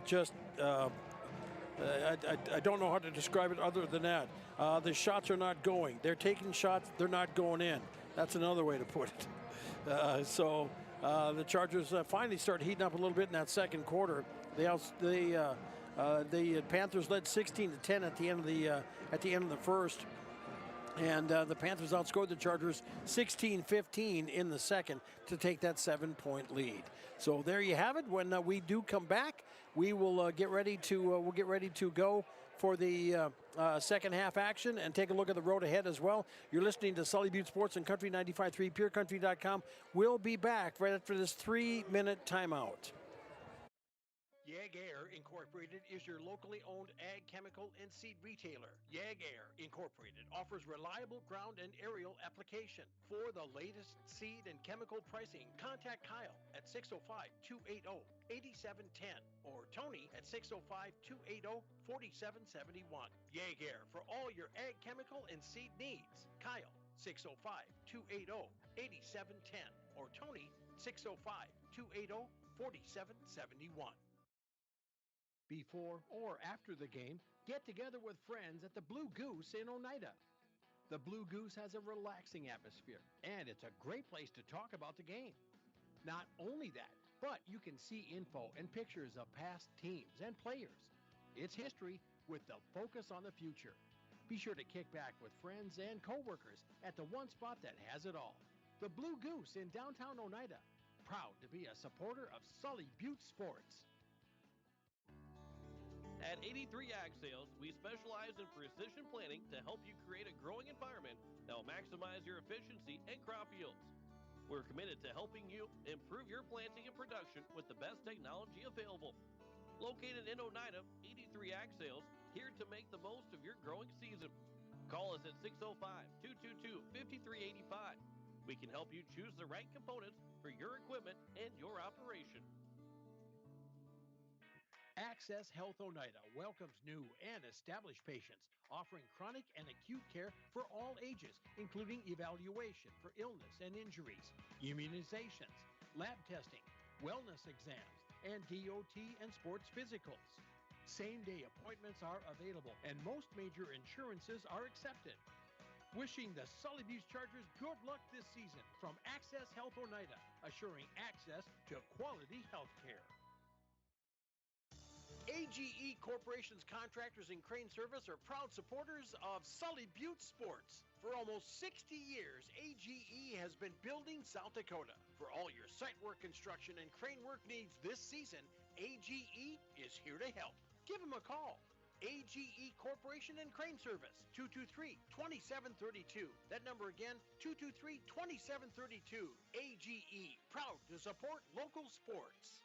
don't know how to describe it other than that. The shots are not going. They're taking shots. They're not going in. That's another way to put it. The Chargers finally start heating up a little bit in that second quarter. The Panthers led 16-10 at the end of the first. And the Panthers outscored the Chargers 16-15 in the second to take that 7-point lead. So there you have it. When we do come back, we will get ready to go for the second half action and take a look at the road ahead as well. You're listening to Sully Butte Sports on Country 95.3, PureCountry.com. We'll be back right after this 3-minute timeout. Air Incorporated is your locally owned ag chemical and seed retailer. Air Incorporated offers reliable ground and aerial application. For the latest seed and chemical pricing, contact Kyle at 605-280-8710 or Tony at 605-280-4771. Air for all your ag chemical and seed needs. Kyle 605-280-8710 or Tony 605-280-4771. Before or after the game, get together with friends at the Blue Goose in Oneida. The Blue Goose has a relaxing atmosphere, and it's a great place to talk about the game. Not only that, but you can see info and pictures of past teams and players. It's history with the focus on the future. Be sure to kick back with friends and coworkers at the one spot that has it all. The Blue Goose in downtown Oneida. Proud to be a supporter of Sully Butte Sports. At 83 Ag Sales, we specialize in precision planting to help you create a growing environment that will maximize your efficiency and crop yields. We're committed to helping you improve your planting and production with the best technology available. Located in Oneida, 83 Ag Sales, here to make the most of your growing season. Call us at 605-222-5385. We can help you choose the right components for your equipment and your operation. Access Health Oneida welcomes new and established patients, offering chronic and acute care for all ages, including evaluation for illness and injuries, immunizations, lab testing, wellness exams, and DOT and sports physicals. Same-day appointments are available, and most major insurances are accepted. Wishing the Sully Butte Chargers good luck this season from Access Health Oneida, assuring access to quality health care. AGE Corporation's contractors and crane service are proud supporters of Sully Butte sports. For almost 60 years, AGE has been building South Dakota. For all your site work, construction, and crane work needs this season, AGE is here to help. Give them a call. AGE Corporation and Crane Service, 223-2732. That number again, 223-2732. AGE, proud to support local sports.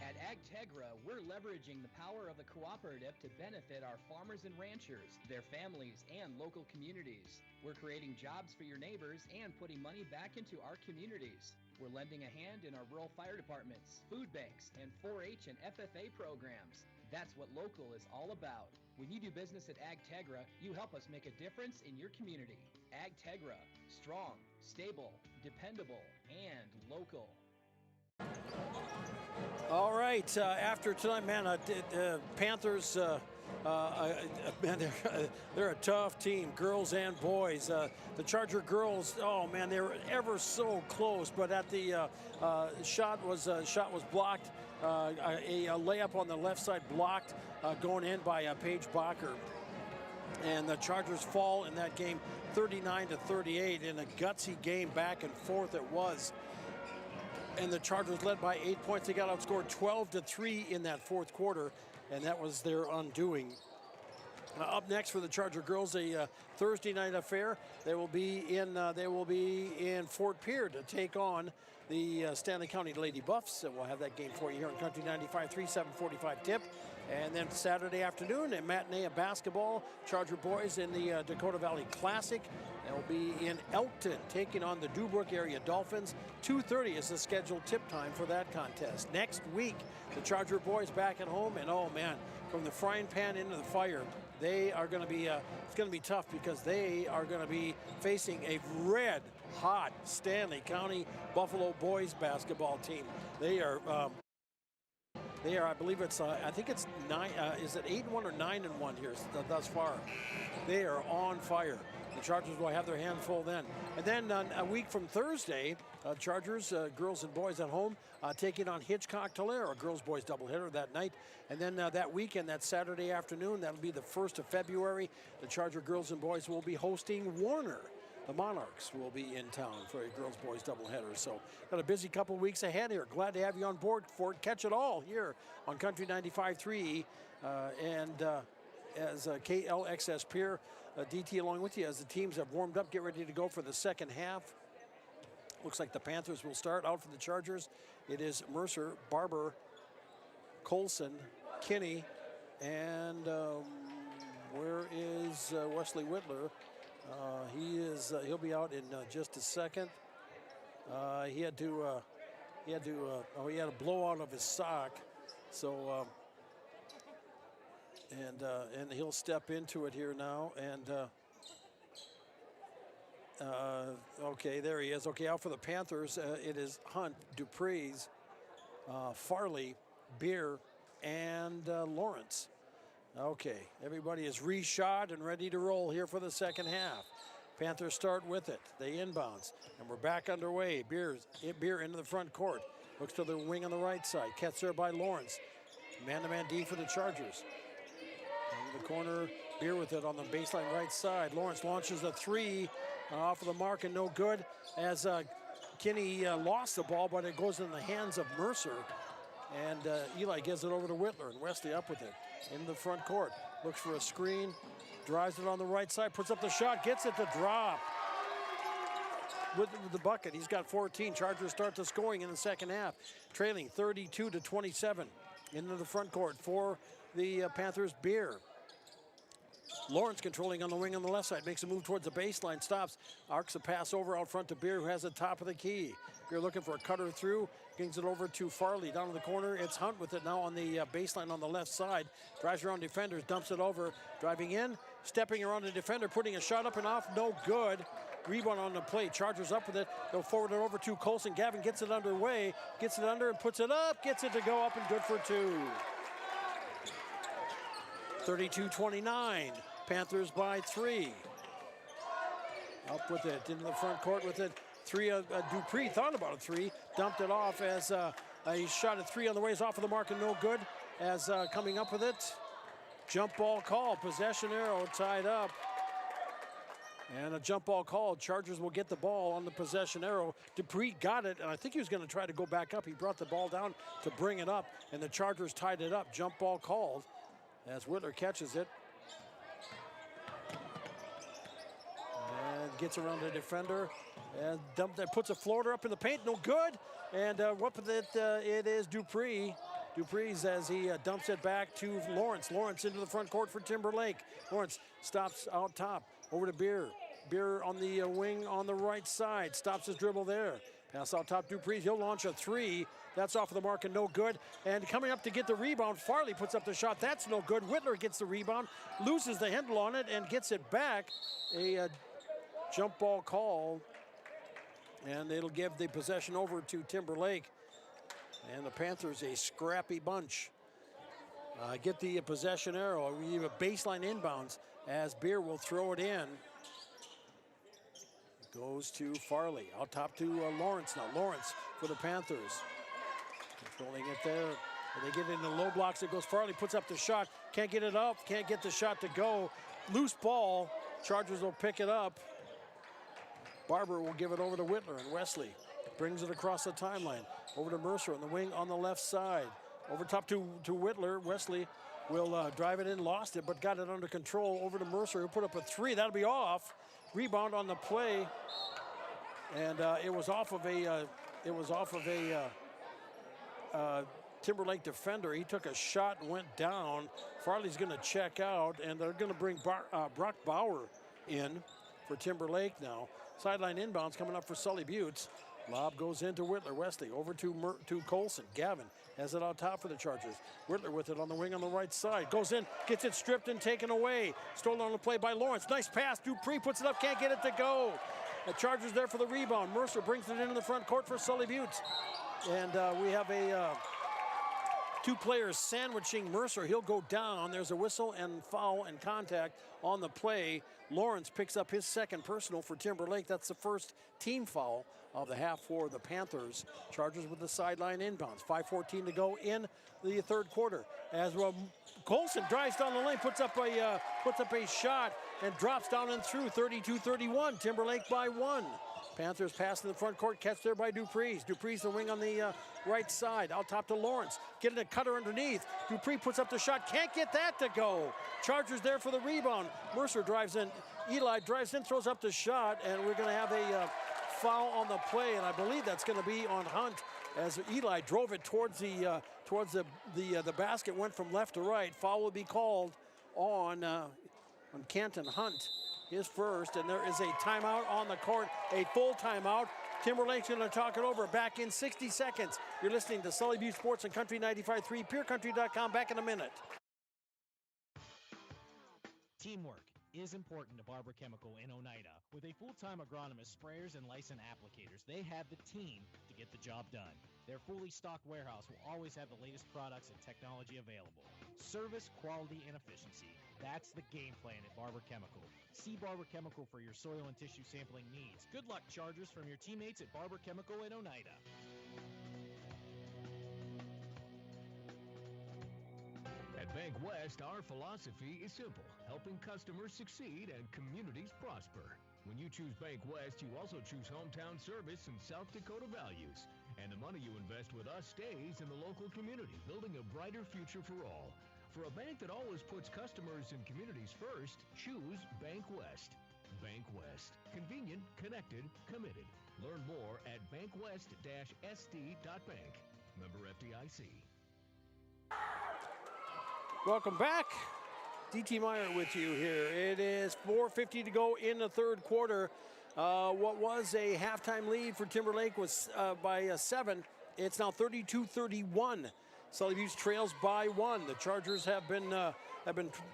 At AgTegra, we're leveraging the power of the cooperative to benefit our farmers and ranchers, their families, and local communities. We're creating jobs for your neighbors and putting money back into our communities. We're lending a hand in our rural fire departments, food banks, and 4-H and FFA programs. That's what local is all about. When you do business at AgTegra, you help us make a difference in your community. AgTegra, strong, stable, dependable, and local. All right, after tonight, man, Panthers, man, they're a tough team, girls and boys. The Charger girls, oh man, they were ever so close, but at the shot was blocked. A layup on the left side blocked, going in by Paige Bacher. And the Chargers fall in that game 39-38 in a gutsy game, back and forth it was. And the Chargers led by 8 points. They got outscored 12-3 in that fourth quarter, and that was their undoing. Up next for the Charger girls, a Thursday night affair. They will be in Fort Pierre to take on the Stanley County Lady Buffs, and we'll have that game for you here on Country 95.3, 7:45 tip. And then Saturday afternoon, a matinee of basketball. Charger boys in the Dakota Valley Classic. They'll be in Elkton taking on the Dubrook area Dolphins. 2:30 is the scheduled tip time for that contest. Next week, the Charger boys back at home, and oh man, from the frying pan into the fire, they are going to be. It's going to be tough because they are going to be facing a red hot Stanley County Buffalo boys basketball team. They are, I believe it's, I think it's 9, is it 8-1 or 9-1 here thus far? They are on fire. The Chargers will have their hands full then. And then a week from Thursday, Chargers, girls and boys at home, taking on Hitchcock-Tulare, a girls-boys doubleheader that night. And then that weekend, that Saturday afternoon, that'll be the 1st of February, the Charger girls and boys will be hosting Warner. The Monarchs will be in town for a girls-boys doubleheader. So got a busy couple weeks ahead here. Glad to have you on board for it. Catch it all here on Country 95.3 as KLXS Pier. DT along with you as the teams have warmed up, get ready to go for the second half. Looks like the Panthers will start out for the Chargers. It is Mercer, Barber, Colson, Kinney, and where is Wesley Whitler? He'll be out in just a second. He had a blowout of his sock, so and he'll step into it here now. And okay, there he is. Okay, out for the Panthers, it is Hunt, Duprees, Farley, Beer, and Lawrence. Okay, everybody is reshot and ready to roll here for the second half. Panthers start with it. They inbounds, and we're back underway. Beer into the front court. Looks to the wing on the right side. Catch there by Lawrence. Man-to-man D for the Chargers. Into the corner, Beer with it on the baseline right side. Lawrence launches a three off of the mark and no good as Kinney lost the ball, but it goes in the hands of Mercer. And Eli gives it over to Whitler, and Wesley up with it. In the front court, looks for a screen, drives it on the right side, puts up the shot, gets it to drop. With the bucket, he's got 14. Chargers start the scoring in the second half, trailing 32-27. Into the front court for the Panthers. Beer Lawrence controlling on the wing on the left side. Makes a move towards the baseline. Stops. Arcs a pass over out front to Beer, who has the top of the key. Beer looking for a cutter through. Gings it over to Farley. Down in the corner. It's Hunt with it now on the baseline on the left side. Drives around defenders. Dumps it over. Driving in. Stepping around the defender. Putting a shot up and off. No good. Rebound on the play. Chargers up with it. They'll forward it over to Colson. Gavin gets it underway. Gets it under and puts it up. Gets it to go up and good for two. 32-29. Panthers by 3. Up with it, into the front court with it. Dupree thought about a 3, dumped it off as a shot at 3 on the way is off of the mark and no good. As coming up with it, jump ball call, possession arrow tied up. And a jump ball called. Chargers will get the ball on the possession arrow. Dupree got it, and I think he was going to try to go back up. He brought the ball down to bring it up, and the Chargers tied it up. Jump ball called as Whitler catches it. And gets around the defender and puts a floater up in the paint, no good. And what with it? It is Dupree. Dupree's as he dumps it back to Lawrence. Lawrence into the front court for Timberlake. Lawrence stops out top over to Beer. Beer on the wing on the right side. Stops his dribble there. Pass out top Dupree. He'll launch a 3. That's off of the mark and no good. And coming up to get the rebound, Farley puts up the shot. That's no good. Whitler gets the rebound, loses the handle on it, and gets it back. A jump ball call, and it'll give the possession over to Timberlake. And the Panthers a scrappy bunch. Get the possession arrow. We have a baseline inbounds as Beer will throw it in. Goes to Farley. Out top to Lawrence now. Lawrence for the Panthers. Controlling it there. They get it in the low blocks. It goes Farley, puts up the shot. Can't get it up. Can't get the shot to go. Loose ball. Chargers will pick it up. Barber will give it over to Whitler, and Wesley brings it across the timeline. Over to Mercer on the wing on the left side. Over top to Whitler. Wesley will drive it in, lost it, but got it under control. Over to Mercer, who put up a 3. That'll be off. Rebound on the play, and it was off of a Timberlake defender. He took a shot and went down. Farley's going to check out, and they're going to bring Brock Bauer in for Timberlake now. Sideline inbounds coming up for Sully Buttes. Lob goes into Whitler. Wesley over to Colson. Gavin has it out top for the Chargers. Whitler with it on the wing on the right side. Goes in, gets it stripped and taken away. Stolen on the play by Lawrence. Nice pass. Dupree puts it up, can't get it to go. The Chargers there for the rebound. Mercer brings it into the front court for Sully Buttes. And we have a 2 players sandwiching Mercer. He'll go down. There's a whistle and foul and contact on the play. Lawrence picks up his second personal for Timberlake. That's the first team foul of the half for the Panthers. Chargers with the sideline inbounds. 5:14 to go in the third quarter. As well, Colson drives down the lane, puts up a shot and drops down and through. 32-31. Timberlake by 1. Panthers pass in the front court, catch there by Dupree's. Dupree's the wing on the right side. Out top to Lawrence. Getting a cutter underneath. Dupree puts up the shot. Can't get that to go. Chargers there for the rebound. Mercer drives in. Eli drives in, throws up the shot, and we're going to have a foul on the play, and I believe that's going to be on Hunt as Eli drove it towards the basket, went from left to right. Foul will be called on Canton Hunt. His first, and there is a timeout on the court, a full timeout. Timberlake's going to talk it over. Back in 60 seconds. You're listening to Sully Butte Sports and Country 95.3, PureCountry.com. Back in a minute. Teamwork is important to Barber Chemical in Oneida. With a full-time agronomist, sprayers, and licensed applicators, they have the team to get the job done. Their fully stocked warehouse will always have the latest products and technology available. Service, quality, and efficiency. That's the game plan at Barber Chemical. See Barber Chemical for your soil and tissue sampling needs. Good luck, Chargers, from your teammates at Barber Chemical in Oneida. At Bank West, our philosophy is simple: helping customers succeed and communities prosper. When you choose Bank West, you also choose hometown service and South Dakota values. And the money you invest with us stays in the local community, building a brighter future for all. For a bank that always puts customers and communities first, choose Bank West. Bank West. Convenient, connected, committed. Learn more at bankwest-sd.bank. Member FDIC. Welcome back. DT Meyer with you here. It is 4:50 to go in the third quarter. What was a halftime lead for Timberlake was by 7. It's now 32-31. Sully Buttes trails by 1. The Chargers have been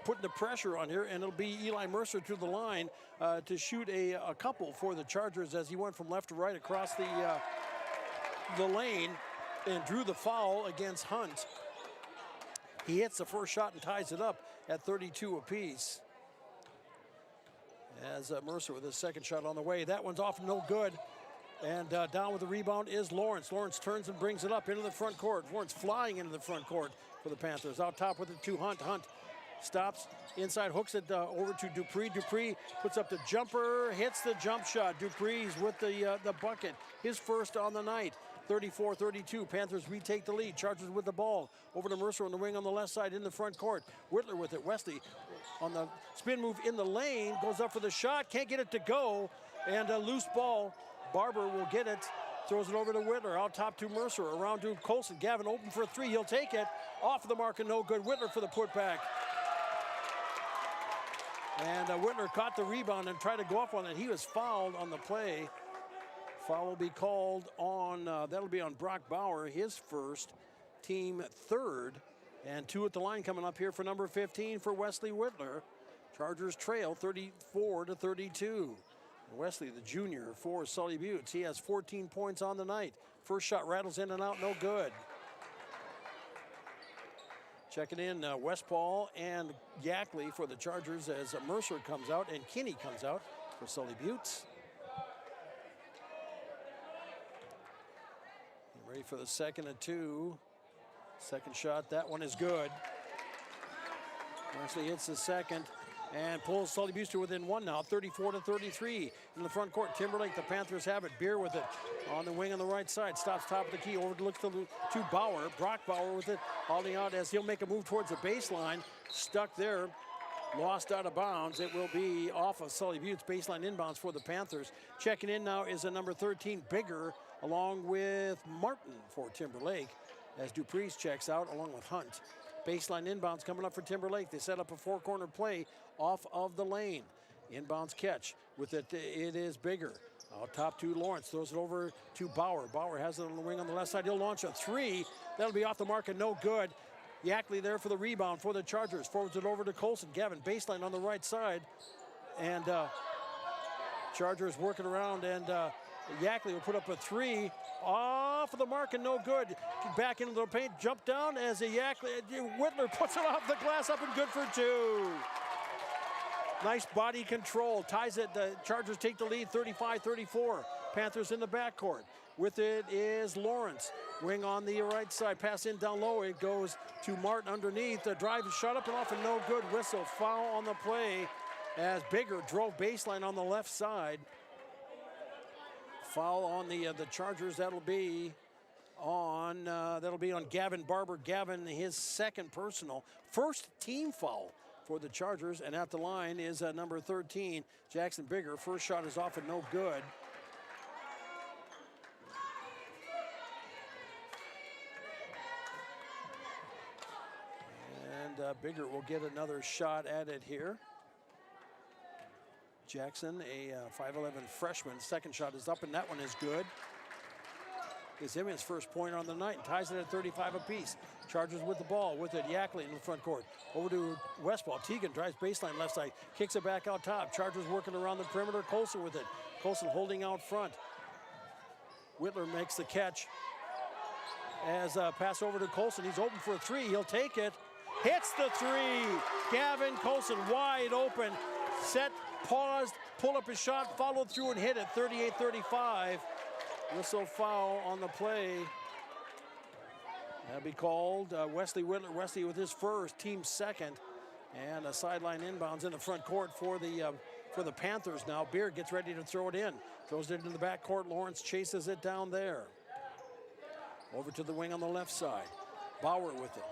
putting the pressure on here, and it'll be Eli Mercer to the line to shoot a couple for the Chargers as he went from left to right across the lane and drew the foul against Hunt. He hits the first shot and ties it up at 32 apiece. As Mercer with his second shot on the way. That one's off, no good. And down with the rebound is Lawrence. Lawrence turns and brings it up into the front court. Lawrence flying into the front court for the Panthers. Out top with it to Hunt. Hunt stops inside, hooks it over to Dupree. Dupree puts up the jumper, hits the jump shot. Dupree's with the bucket. His first on the night. 34-32. Panthers retake the lead. Chargers with the ball. Over to Mercer on the wing on the left side in the front court. Whitler with it. Wesley on the spin move in the lane. Goes up for the shot. Can't get it to go. And a loose ball. Barber will get it. Throws it over to Whitler. Out top to Mercer. Around to Colson. Gavin open for a three. He'll take it. Off the mark and no good. Whitler for the putback. And Whitler caught the rebound and tried to go up on it. He was fouled on the play. Foul will be called on, that'll be on Brock Bauer, his first, team third. And 2 at the line coming up here for number 15 for Wesley Whitler. Chargers trail 34-32. Wesley, the junior for Sully Buttes. He has 14 points on the night. First shot rattles in and out, no good. Checking in Westpaul and Yackley for the Chargers as Mercer comes out and Kinney comes out for Sully Buttes. Ready for the second and 2. Second shot, that one is good. Wesley hits the second and pulls Sully Buttes to within 1 now, 34-33. In the front court, Timberlake, the Panthers have it. Beer with it on the wing on the right side. Stops top of the key, overlooks to Bauer. Brock Bauer with it, hauling out as he'll make a move towards the baseline. Stuck there, lost out of bounds. It will be off of Sully Buttes, baseline inbounds for the Panthers. Checking in now is a number 13, Bigger, along with Martin for Timberlake as Dupree's checks out along with Hunt. Baseline inbounds coming up for Timberlake. They set up a 4-corner play off of the lane. Inbounds catch with it. It is Bigger. Out top to Lawrence. Throws it over to Bauer. Bauer has it on the wing on the left side. He'll launch a 3. That'll be off the mark and no good. Yackley there for the rebound for the Chargers. Forwards it over to Colson. Gavin baseline on the right side. And Chargers working around and Yackley will put up a 3 off of the mark and no good. Back into the paint, jump down as Whitler puts it off the glass, up and good for 2. Nice body control, ties it. The Chargers take the lead 35-34. Panthers in the backcourt. With it is Lawrence. Wing on the right side, pass in down low. It goes to Martin underneath. The drive is shot up and off and no good. Whistle, foul on the play as Bigger drove baseline on the left side. Foul on the Chargers. That'll be on Gavin Barber. Gavin, his second personal, first team foul for the Chargers. And at the line is number 13, Jackson Bigger. First shot is off and no good. And Bigger will get another shot at it here. Jackson, a 5'11 freshman. Second shot is up, and that one is good. Gives him his first point on the night and ties it at 35 apiece. Chargers with the ball, with it, Yackley in the front court. Over to Westball. Teagan drives baseline left side, kicks it back out top. Chargers working around the perimeter. Colson with it. Colson holding out front. Whitler makes the catch. As pass over to Colson. He's open for a 3. He'll take it. Hits the 3. Gavin Colson wide open. Set, paused, pull up his shot, followed through and hit it. 38-35. Whistle foul on the play. That'll be called. Wesley Whitler. Wesley with his first, team second. And a sideline inbounds in the front court for the Panthers now. Beard gets ready to throw it in. Throws it into the back court. Lawrence chases it down there. Over to the wing on the left side. Bauer with it.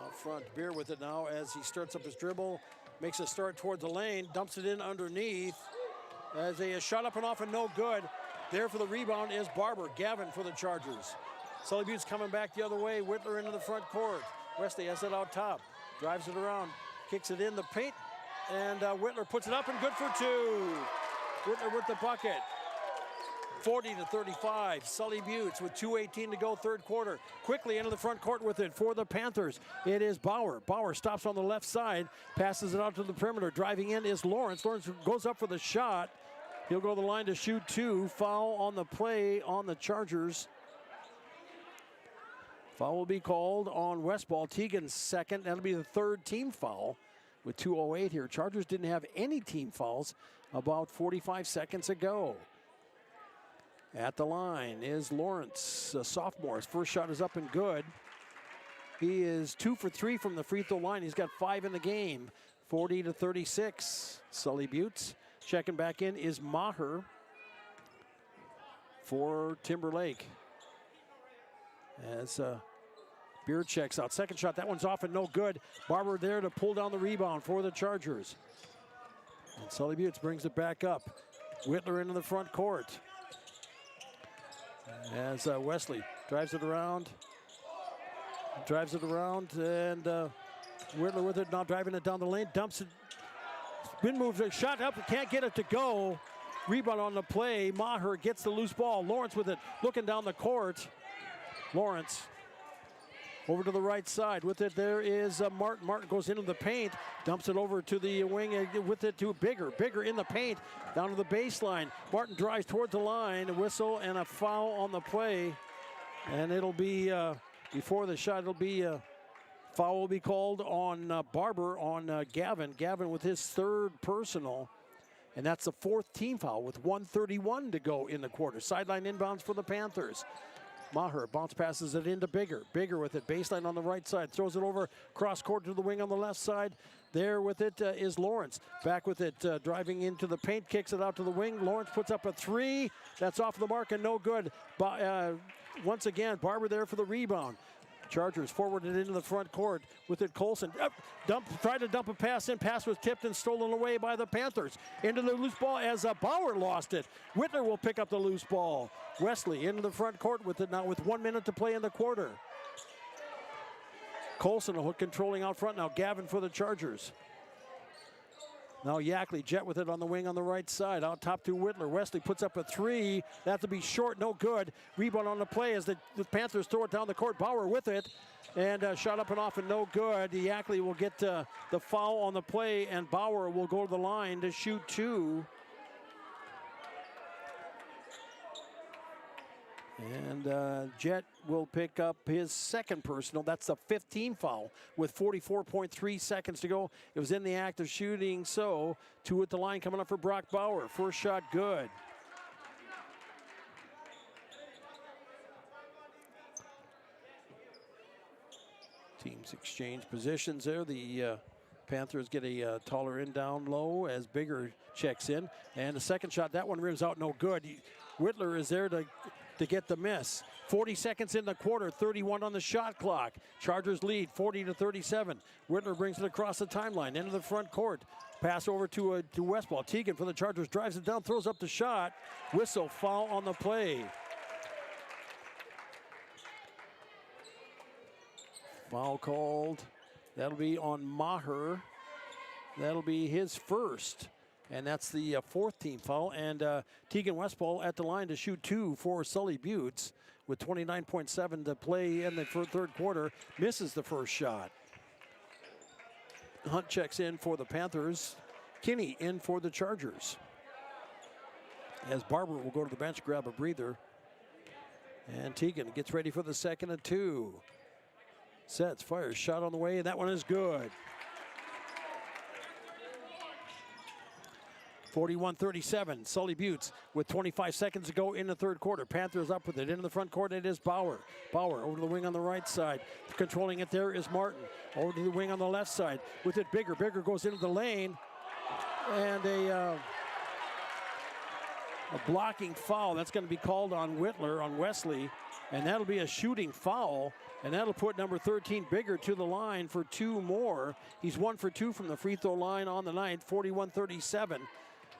Out front, Beard with it now as he starts up his dribble. Makes a start toward the lane. Dumps it in underneath. As a shot up and off and no good. There for the rebound is Barber. Gavin for the Chargers. Sully Buttes coming back the other way. Whitler into the front court. Wesley has it out top. Drives it around. kicks it in the paint, and Whitler puts it up and good for two. Whitler with the bucket. 40-35, Sully Buttes with 2:18 to go, third quarter. Quickly into the front court with it for the Panthers. It is Bauer. Bauer stops on the left side, passes it out to the perimeter. Driving in is Lawrence. Lawrence goes up for the shot. He'll go to the line to shoot two. Foul on the play on the Chargers. Foul will be called on Westball. Teagan's second. That'll be the third team foul with 2:08 here. Chargers didn't have any team fouls about 45 seconds ago. At the line is Lawrence, a sophomore. His first shot is up and good. He is 2 for 3 from the free throw line. He's got 5 in the game. 40-36. Sully Buttes. Checking back in is Maher for Timberlake. As Beard checks out. Second shot, that one's off and no good. Barber there to pull down the rebound for the Chargers. And Sully Buttes brings it back up. Whitler into the front court. As Wesley drives it around, and Whitler with it, now driving it down the lane, dumps it, spin moves, a shot up, can't get it to go. Rebound on the play, Maher gets the loose ball. Lawrence with it, looking down the court. Lawrence over to the right side. With it, there is Martin. Martin goes into the paint, dumps it over to the wing with it to Bigger. Bigger in the paint, down to the baseline. Martin drives towards the line, a whistle and a foul on the play. And it'll be, before the shot, it'll be, foul will be called on Barber, on Gavin. Gavin with his third personal. And that's the fourth team foul with 1:31 to go in the quarter. Sideline inbounds for the Panthers. Maher bounce passes it into Bigger. Bigger with it, baseline on the right side. Throws it over cross court to the wing on the left side. There with it is Lawrence. Back with it, driving into the paint, kicks it out to the wing. Lawrence puts up a three. That's off the mark and no good. Once again, Barber there for the rebound. Chargers forwarded into the front court with it. Colson tried to dump a pass in. Pass was tipped and stolen away by the Panthers. Into the loose ball as Bauer lost it. Whitler will pick up the loose ball. Wesley into the front court with it now with 1 minute to play in the quarter. Colson controlling out front now. Gavin for the Chargers. Now Yackley, Jet with it on the wing on the right side. Out top to Whitler. Wesley puts up a three. That to be short, no good. Rebound on the play as the Panthers throw it down the court. Bauer with it. And shot up and off and no good. Yackley will get the foul on the play, and Bauer will go to the line to shoot two. And Jet will pick up his second personal. That's the 15th foul with 44.3 seconds to go. It was in the act of shooting, so two at the line coming up for Brock Bauer. First shot good. Teams exchange positions there. The Panthers get a taller in down low as Bigger checks in. And the second shot, that one rims out no good. Whitler is there to get the miss. 40 seconds in the quarter, 31 on the shot clock. Chargers lead 40-37. Whitler brings it across the timeline into the front court. Pass over to Westball. Teagan for the Chargers drives it down, throws up the shot. Whistle, foul on the play. Foul called. That'll be on Maher. That'll be his first. And that's the fourth team foul. And Teagan Westball at the line to shoot two for Sully Buttes with 29.7 to play in the third quarter. Misses the first shot. Hunt checks in for the Panthers. Kinney in for the Chargers. As Barber will go to the bench, grab a breather. And Teagan gets ready for the second and two. Sets, fires, shot on the way, and that one is good. 41-37, Sully Buttes with 25 seconds to go in the third quarter. Panthers up with it into the front court. It is Bauer. Bauer over to the wing on the right side. Controlling it there is Martin. Over to the wing on the left side. With it, Bigger. Bigger goes into the lane. And a blocking foul. That's going to be called on Whitler, on Wesley. And that'll be a shooting foul. And that'll put number 13, Bigger, to the line for two more. He's 1 for 2 from the free throw line on the night, 41-37.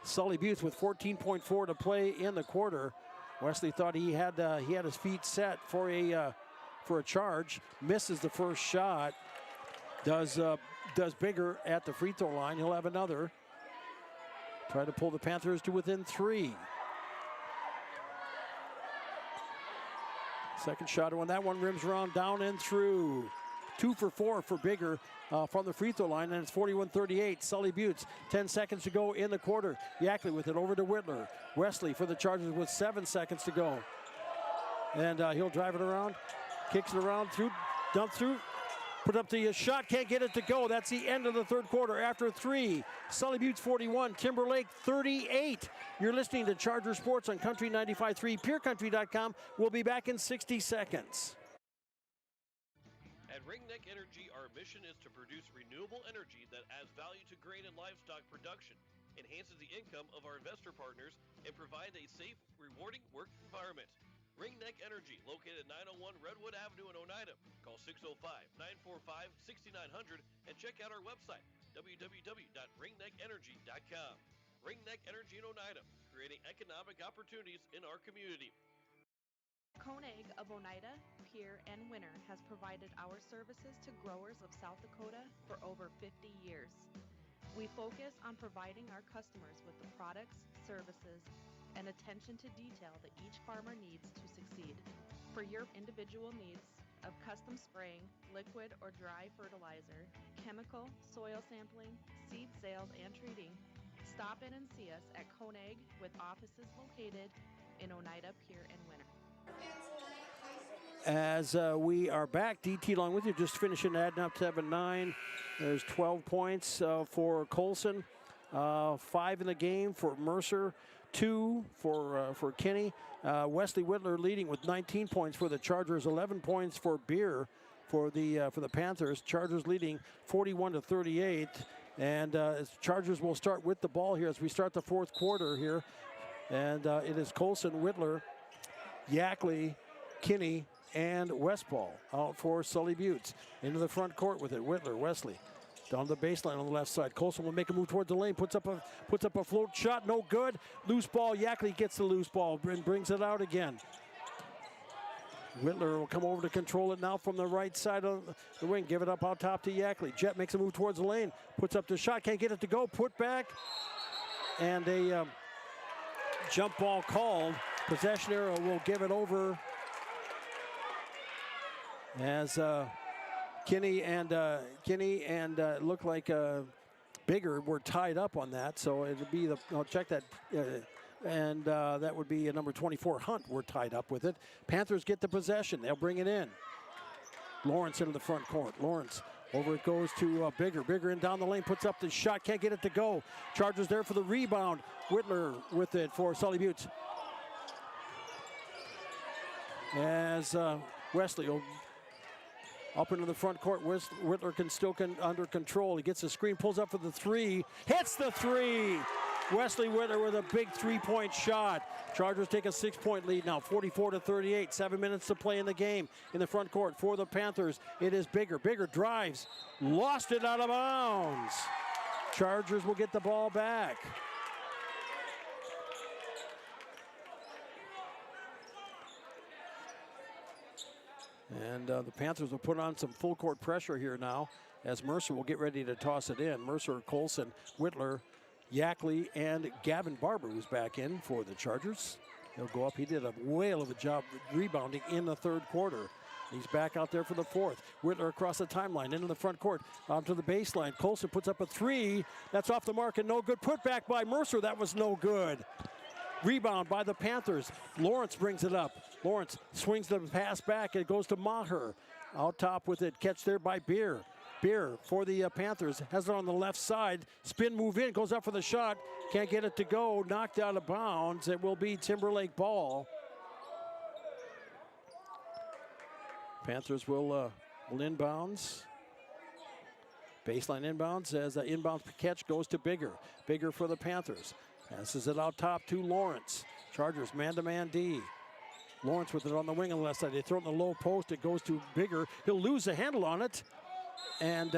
Sully Buttes with 14.4 to play in the quarter. Wesley thought he had his feet set for a charge. Misses the first shot. does Bigger at the free throw line. He'll have another. Try to pull the Panthers to within 3. Second shot on that one rims around, down and through. 2 for 4 for Bigger from the free throw line, and it's 41-38. Sully Buttes, 10 seconds to go in the quarter. Yackley with it over to Whitler. Wesley for the Chargers with 7 seconds to go. And he'll drive it around, kicks it around, dump through, put up the shot, can't get it to go. That's the end of the third quarter. After 3, Sully Buttes 41, Timberlake 38. You're listening to Charger Sports on Country 95.3, PureCountry.com. We'll be back in 60 seconds. At Ringneck Energy, our mission is to produce renewable energy that adds value to grain and livestock production, enhances the income of our investor partners, and provides a safe, rewarding work environment. Ringneck Energy, located at 901 Redwood Avenue in Oneida. Call 605-945-6900 and check out our website, www.ringneckenergy.com. Ringneck Energy in Oneida, creating economic opportunities in our community. Koenig of Oneida, Pierre, and Winter has provided our services to growers of South Dakota for over 50 years. We focus on providing our customers with the products, services, and attention to detail that each farmer needs to succeed. For your individual needs of custom spraying, liquid or dry fertilizer, chemical, soil sampling, seed sales, and treating, stop in and see us at Koenig with offices located in Oneida, Pierre, and Winter. As we are back, DT along with you, just finishing adding up 7-9. There's 12 points for Colson, 5 in the game for Mercer, 2 for Kinney. Wesley Whitler leading with 19 points for the Chargers, 11 points for Beer for the Panthers. Chargers leading 41-38, and Chargers will start with the ball here as we start the fourth quarter here, and it is Colson, Whitler, Yackley, Kinney, and Westball out for Sully Buttes. Into the front court with it, Whitler, Wesley. Down the baseline on the left side. Colson will make a move towards the lane. Puts up a float shot, no good. Loose ball. Yackley gets the loose ball and brings it out again. Whitler will come over to control it now from the right side of the wing. Give it up out top to Yackley. Jet makes a move towards the lane. Puts up the shot. Can't get it to go. Put back. And a jump ball called. Possession arrow will give it over as Kinney and look like Bigger were tied up on that, so it'll be I'll check that, and that would be a number 24 Hunt. We're tied up with it. Panthers get the possession. They'll bring it in. Lawrence into the front court. Lawrence over it goes to Bigger. Bigger in down the lane, puts up the shot, can't get it to go. Chargers there for the rebound. Whitler with it for Sully Buttes. As Wesley will up into the front court. Whitler can still under control. He gets a screen, pulls up for the 3, hits the 3. Wesley Whitler with a big 3-point shot. Chargers take a 6-point lead now, 44-38. 7 minutes to play in the game. In the front court for the Panthers, it is Bigger. Bigger drives, lost it out of bounds. Chargers will get the ball back. And the Panthers will put on some full court pressure here now as Mercer will get ready to toss it in. Mercer, Colson, Whitler, Yackley, and Gavin Barber, who's back in for the Chargers. He'll go up. He did a whale of a job rebounding in the third quarter. He's back out there for the fourth. Whitler across the timeline, into the front court, onto the baseline. Colson puts up a 3. That's off the mark and no good. Put back by Mercer. That was no good. Rebound by the Panthers. Lawrence brings it up. Lawrence swings the pass back. It goes to Maher. Out top with it. Catch there by Beer. Beer for the Panthers. Has it on the left side. Spin move in. Goes up for the shot. Can't get it to go. Knocked out of bounds. It will be Timberlake ball. Panthers will inbounds. Baseline inbounds as the inbounds catch goes to Bigger. Bigger for the Panthers. Passes it out top to Lawrence. Chargers man-to-man D. Lawrence with it on the wing on the left side. They throw it in the low post. It goes to Bigger. He'll lose the handle on it. And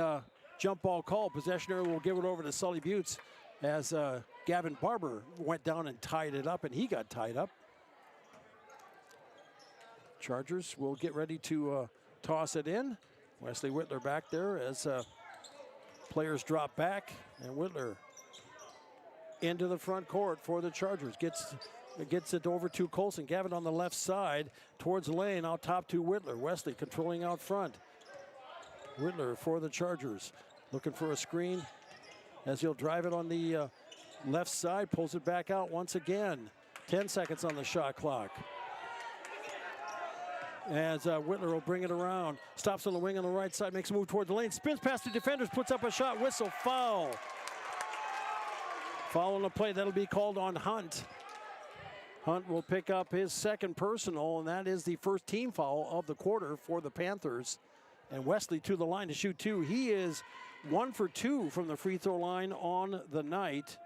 jump ball call. Possessioner will give it over to Sully Buttes as Gavin Barber went down and tied it up, and he got tied up. Chargers will get ready to toss it in. Wesley Whitler back there as Players drop back, and Whitler into the front court for the Chargers. Gets it over to Colson. Gavin on the left side towards the lane, out top to Whitler. Wesley controlling out front. Whitler for the Chargers. Looking for a screen as he'll drive it on the left side. Pulls it back out once again. 10 seconds on the shot clock. As Whitler will bring it around. Stops on the wing on the right side. Makes a move toward the lane. Spins past the defenders. Puts up a shot. Whistle. Foul. Foul on the play. That'll be called on Hunt. Hunt will pick up his second personal, and that is the first team foul of the quarter for the Panthers. And Wesley to the line to shoot two. He is 1 for 2 from the free throw line on the night.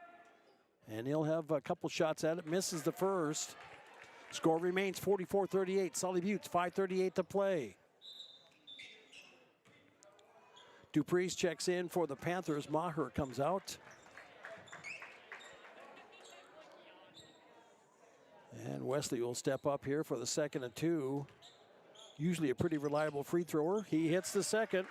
And he'll have a couple shots at it. Misses the first. Score remains 44-38. Sully Buttes, 5:38 to play. Dupree's checks in for the Panthers. Maher comes out. And Wesley will step up here for the second and 2. Usually a pretty reliable free thrower. He hits the second.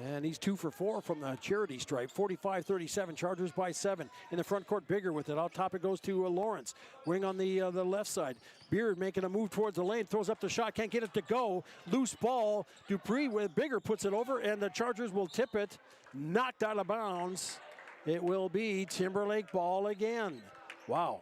And he's 2 for 4 from the charity stripe. 45-37, Chargers by 7. In the front court, Bigger with it. Out top it goes to Lawrence. Wing on the left side. Beard making a move towards the lane. Throws up the shot. Can't get it to go. Loose ball. Dupree with Bigger puts it over. And the Chargers will tip it. Knocked out of bounds. It will be Timberlake ball again. Wow.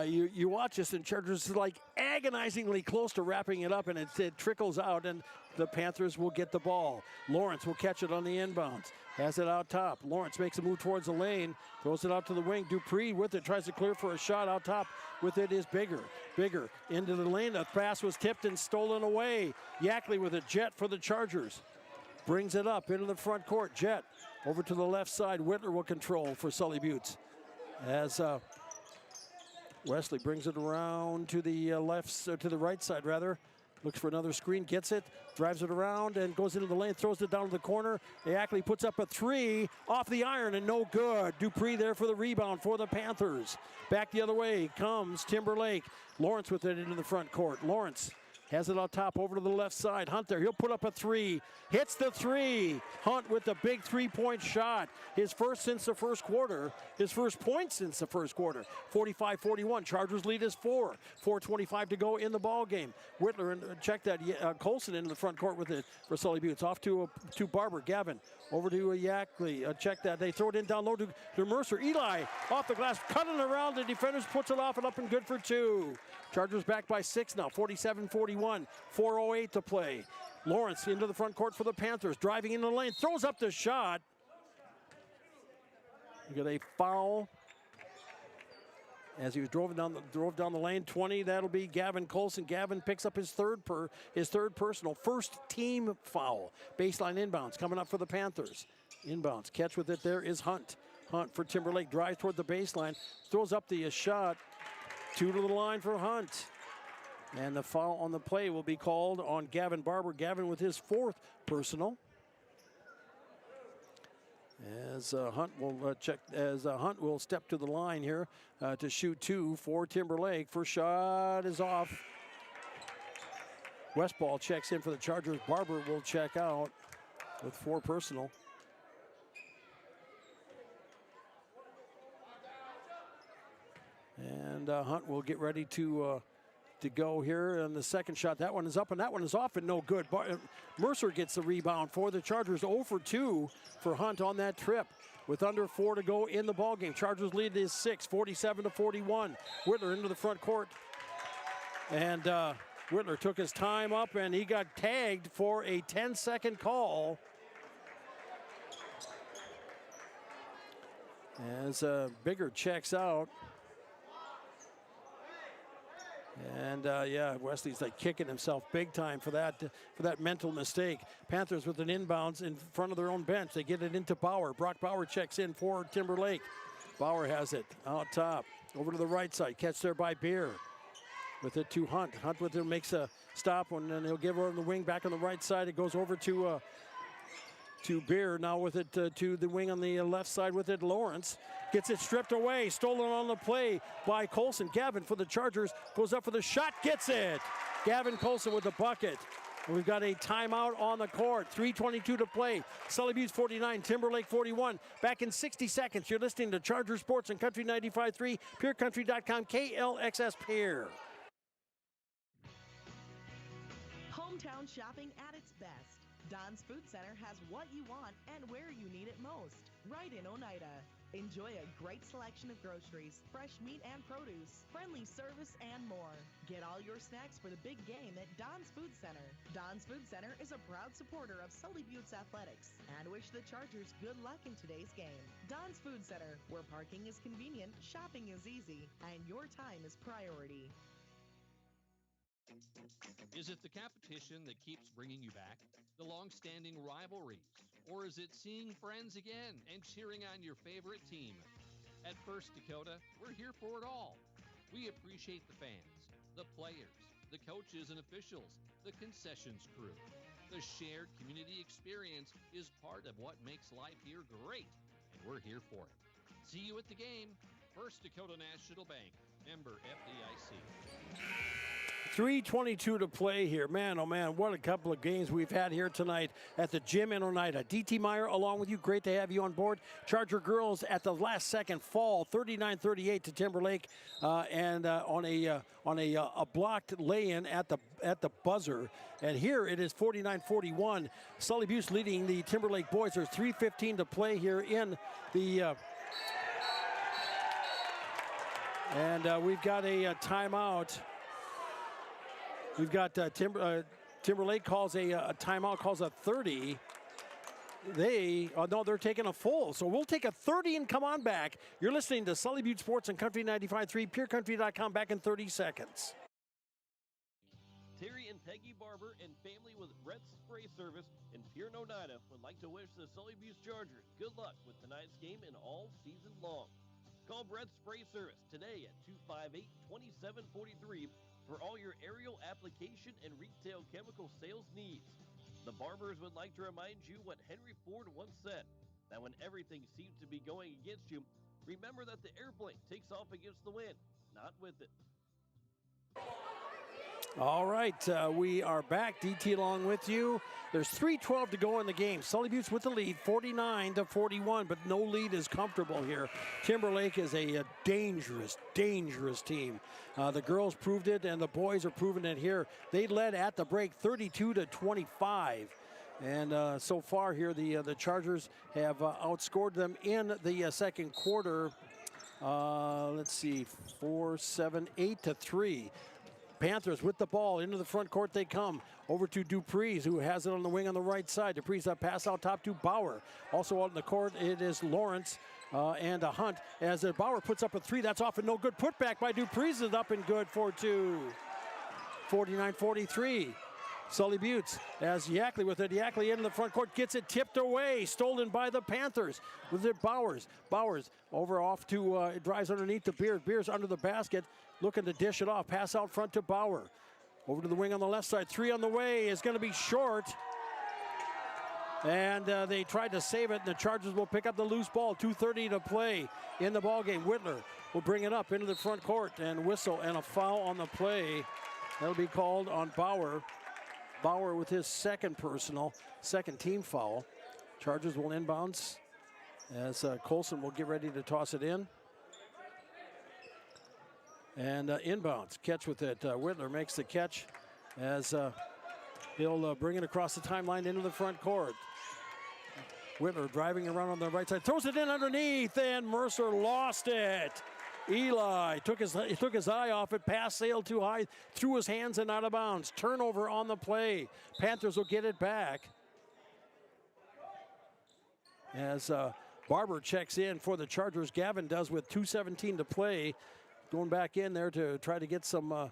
You watch this, and Chargers is like agonizingly close to wrapping it up, and it trickles out, and the Panthers will get the ball. Lawrence will catch it on the inbounds. Has it out top. Lawrence makes a move towards the lane, throws it out to the wing. Dupree with it, tries to clear for a shot. Out top with it is Bigger. Bigger into the lane. The pass was tipped and stolen away. Yackley with a jet for the Chargers. Brings it up into the front court. Jet over to the left side. Whitler will control for Sully Buttes. As Wesley brings it around to the to the right side rather. Looks for another screen, gets it, drives it around and goes into the lane, throws it down to the corner. Yackley puts up a 3 off the iron and no good. Dupree there for the rebound for the Panthers. Back the other way comes Timberlake. Lawrence with it into the front court. Lawrence has it on top over to the left side. Hunt there, he'll put up a 3. Hits the 3. Hunt with the big 3-point shot. His first since the first quarter. His first point since the first quarter. 45-41, Chargers lead is 4. 4:25 to go in the ball game. Whitler, and check that, Colson into the front court with it for Sully Buttes. Off to Barber. Gavin over to Yackley. Check that, they throw it in down low to Mercer. Eli off the glass, cutting around the defenders, puts it off and up and good for 2. Chargers back by 6 now, 47-41, 4:08 to play. Lawrence into the front court for the Panthers, driving into the lane, throws up the shot. You get a foul as he was drove down the lane. 20, that'll be Gavin Colson. Gavin picks up his third personal, first team foul. Baseline inbounds coming up for the Panthers. Inbounds, catch with it there is Hunt. Hunt for Timberlake, drives toward the baseline, throws up the shot. 2 to the line for Hunt. And the foul on the play will be called on Gavin Barber. Gavin with his 4th personal. As Hunt will step to the line here to shoot 2 for Timberlake. First shot is off. Westball checks in for the Chargers. Barber will check out with 4 personal. And Hunt will get ready to go here. And the second shot, that one is up and that one is off and no good. Mercer gets the rebound for the Chargers. 0 for 2 for Hunt on that trip with under 4 to go in the ballgame. Chargers lead is 6, 47-41. Whitler into the front court. And Whitler took his time up and he got tagged for a 10-second call. As Bigger checks out. And yeah, Wesley's like kicking himself big time for that mental mistake. Panthers with an inbounds in front of their own bench. They get it into Bauer. Brock Bauer checks in for Timberlake. Bauer has it out top. Over to the right side. Catch there by Beer. With it to Hunt. Hunt with it makes a stop and then he'll give her on the wing back on the right side. It goes over to Beer. Now with it to the wing on the left side with it. Lawrence gets it stripped away. Stolen on the play by Colson. Gavin for the Chargers goes up for the shot. Gets it. Gavin Colson with the bucket. And we've got a timeout on the court. 3:22 to play. Sully Buttes 49, Timberlake 41. Back in 60 seconds, you're listening to Charger Sports and Country 95.3, PureCountry.com, KLXS Pierre. Hometown shopping at its best. Don's Food Center has what you want and where you need it most. Right in Oneida. Enjoy a great selection of groceries, fresh meat and produce, friendly service, and more. Get all your snacks for the big game at Don's Food Center. Don's Food Center is a proud supporter of Sully Buttes Athletics and wish the Chargers good luck in today's game. Don's Food Center, where parking is convenient, shopping is easy, and your time is priority. Is it the competition that keeps bringing you back? The long-standing rivalries? Or is it seeing friends again and cheering on your favorite team? At First Dakota, we're here for it all. We appreciate the fans, the players, the coaches and officials, the concessions crew. The shared community experience is part of what makes life here great, and we're here for it. See you at the game. First Dakota National Bank, member FDIC. 3:22 to play here. Man, oh man, what a couple of games we've had here tonight at the gym in Oneida. DT Meyer along with you. Great to have you on board. Charger girls at the last second fall 39-38 to Timberlake and on a blocked lay-in at the buzzer. And here it is 49-41. Sully Buttes leading the Timberlake boys. There's 3:15 to play here in the and we've got a timeout. We've got Timberlake calls a timeout, calls a 30. They're taking a full. So we'll take a 30 and come on back. You're listening to Sully Buttes Sports and Country 95.3, PureCountry.com, back in 30 seconds. Terry and Peggy Barber and family with Brett's Spray Service in Pierre, Oneida would like to wish the Sully Buttes Chargers good luck with tonight's game and all season long. Call Brett's Spray Service today at 258-2743 for all your aerial application and retail chemical sales needs. The Barbers would like to remind you what Henry Ford once said, that when everything seems to be going against you, remember that the airplane takes off against the wind, not with it. All right, we are back. DT along with you. There's 3:12 to go in the game. Sully Buttes with the lead, 49-41, but no lead is comfortable here. Timberlake is a dangerous, dangerous team. The girls proved it, and the boys are proving it here. They led at the break 32-25. And so far here, the Chargers have outscored them in the second quarter. Let's see, 8-3. Panthers with the ball into the front court they come. Over to Dupreez, who has it on the wing on the right side. Dupreez pass out top to Bauer. Also out in the court, it is Lawrence and a Hunt. As Bauer puts up a three, that's off and no good. Put back by Dupreez is up and good for two. 49-43. Sully Buttes as Yackley with it. Yackley in the front court gets it tipped away. Stolen by the Panthers. With it Bowers. Bowers over off to, it drives underneath to Beers. Beers under the basket. Looking to dish it off. Pass out front to Bauer. Over to the wing on the left side. Three on the way is going to be short. And they tried to save it. And the Chargers will pick up the loose ball. 2:30 to play in the ballgame. Whitler will bring it up into the front court and whistle. And a foul on the play. That'll be called on Bauer. Bauer with his second team foul. Chargers will inbounds as Colson will get ready to toss it in. And inbounds, catch with it. Whitler makes the catch as he'll bring it across the timeline into the front court. Whitler driving around on the right side, throws it in underneath, and Mercer lost it. Eli took his eye off it, pass sailed too high, threw his hands and out of bounds. Turnover on the play. Panthers will get it back. As Barber checks in for the Chargers, Gavin does with 2:17 to play. Going back in there to try to get some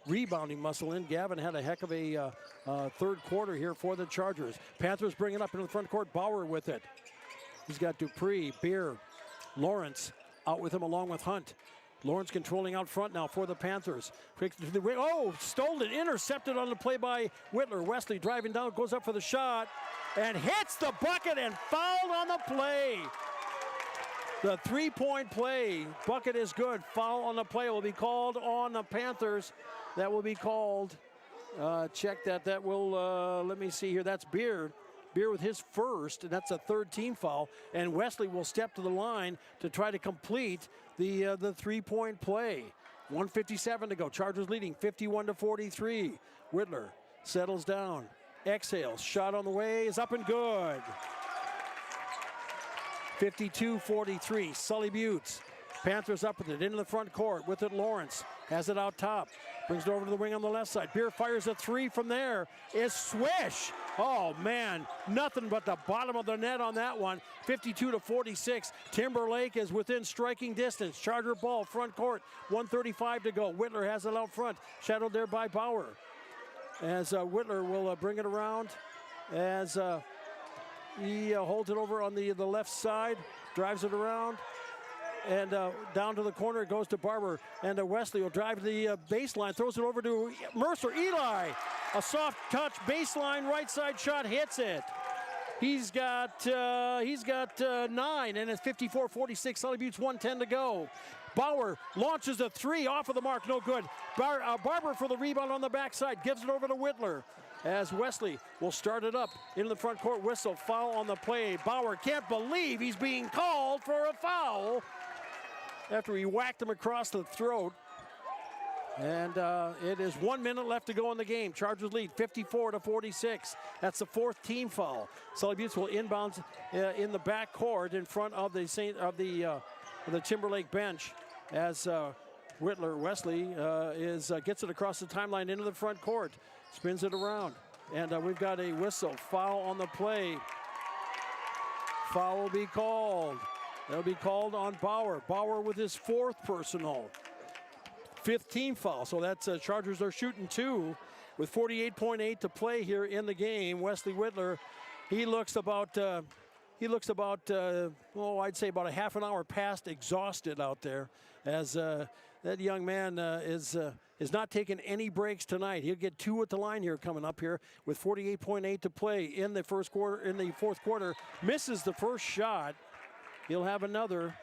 rebounding muscle in. Gavin had a heck of a third quarter here for the Chargers. Panthers bring it up into the front court. Bauer with it. He's got Dupree, Beer, Lawrence out with him along with Hunt. Lawrence controlling out front now for the Panthers. Stole it, intercepted on the play by Whitler. Wesley driving down, goes up for the shot, and hits the bucket and fouled on the play. The three-point play, bucket is good. Foul on the play will be called on the Panthers. That will be called check that. That will, let me see here. That's Beard. Beard with his first, and that's a third team foul. And Wesley will step to the line to try to complete the three-point play. 1:57 to go. Chargers leading 51-43. Whitler settles down, exhales. Shot on the way is up and good. 52-43. Sully Buttes. Panthers up with it into the front court. With it, Lawrence has it out top. Brings it over to the wing on the left side. Beer fires a three from there. Is swish. Oh, man. Nothing but the bottom of the net on that one. 52-46. Timberlake is within striking distance. Charger ball, front court. 1:35 to go. Whitler has it out front. Shadowed there by Bauer. As Whitler will bring it around. As he holds it over on the left side. Drives it around. And down to the corner it goes to Barber. And Wesley will drive to the baseline, throws it over to Mercer. Eli, a soft touch baseline right side shot, hits it. He's got 9, and it's 54-46. Sully Buttes 1:10 to go. Bauer launches a three off of the mark, no good. Barber for the rebound on the backside, gives it over to Whitler. As Wesley will start it up into the front court. Whistle, foul on the play. Bauer can't believe he's being called for a foul after he whacked him across the throat. And it is 1 minute left to go in the game. Chargers lead 54-46. That's the fourth team foul. Sully Buttes will inbound in the back court in front of the Timberlake bench as Wesley gets it across the timeline into the front court. Spins it around. And we've got a whistle. Foul on the play. Foul will be called. That'll be called on Bauer. Bauer with his fourth personal. Fifth team foul. So that's Chargers are shooting 2 with 48.8 to play here in the game. Wesley Whitler, he looks about I'd say about a half an hour past exhausted out there, as that young man is not taking any breaks tonight. He'll get 2 at the line here coming up here with 48.8 to play in the fourth quarter. Misses the first shot. He'll have another.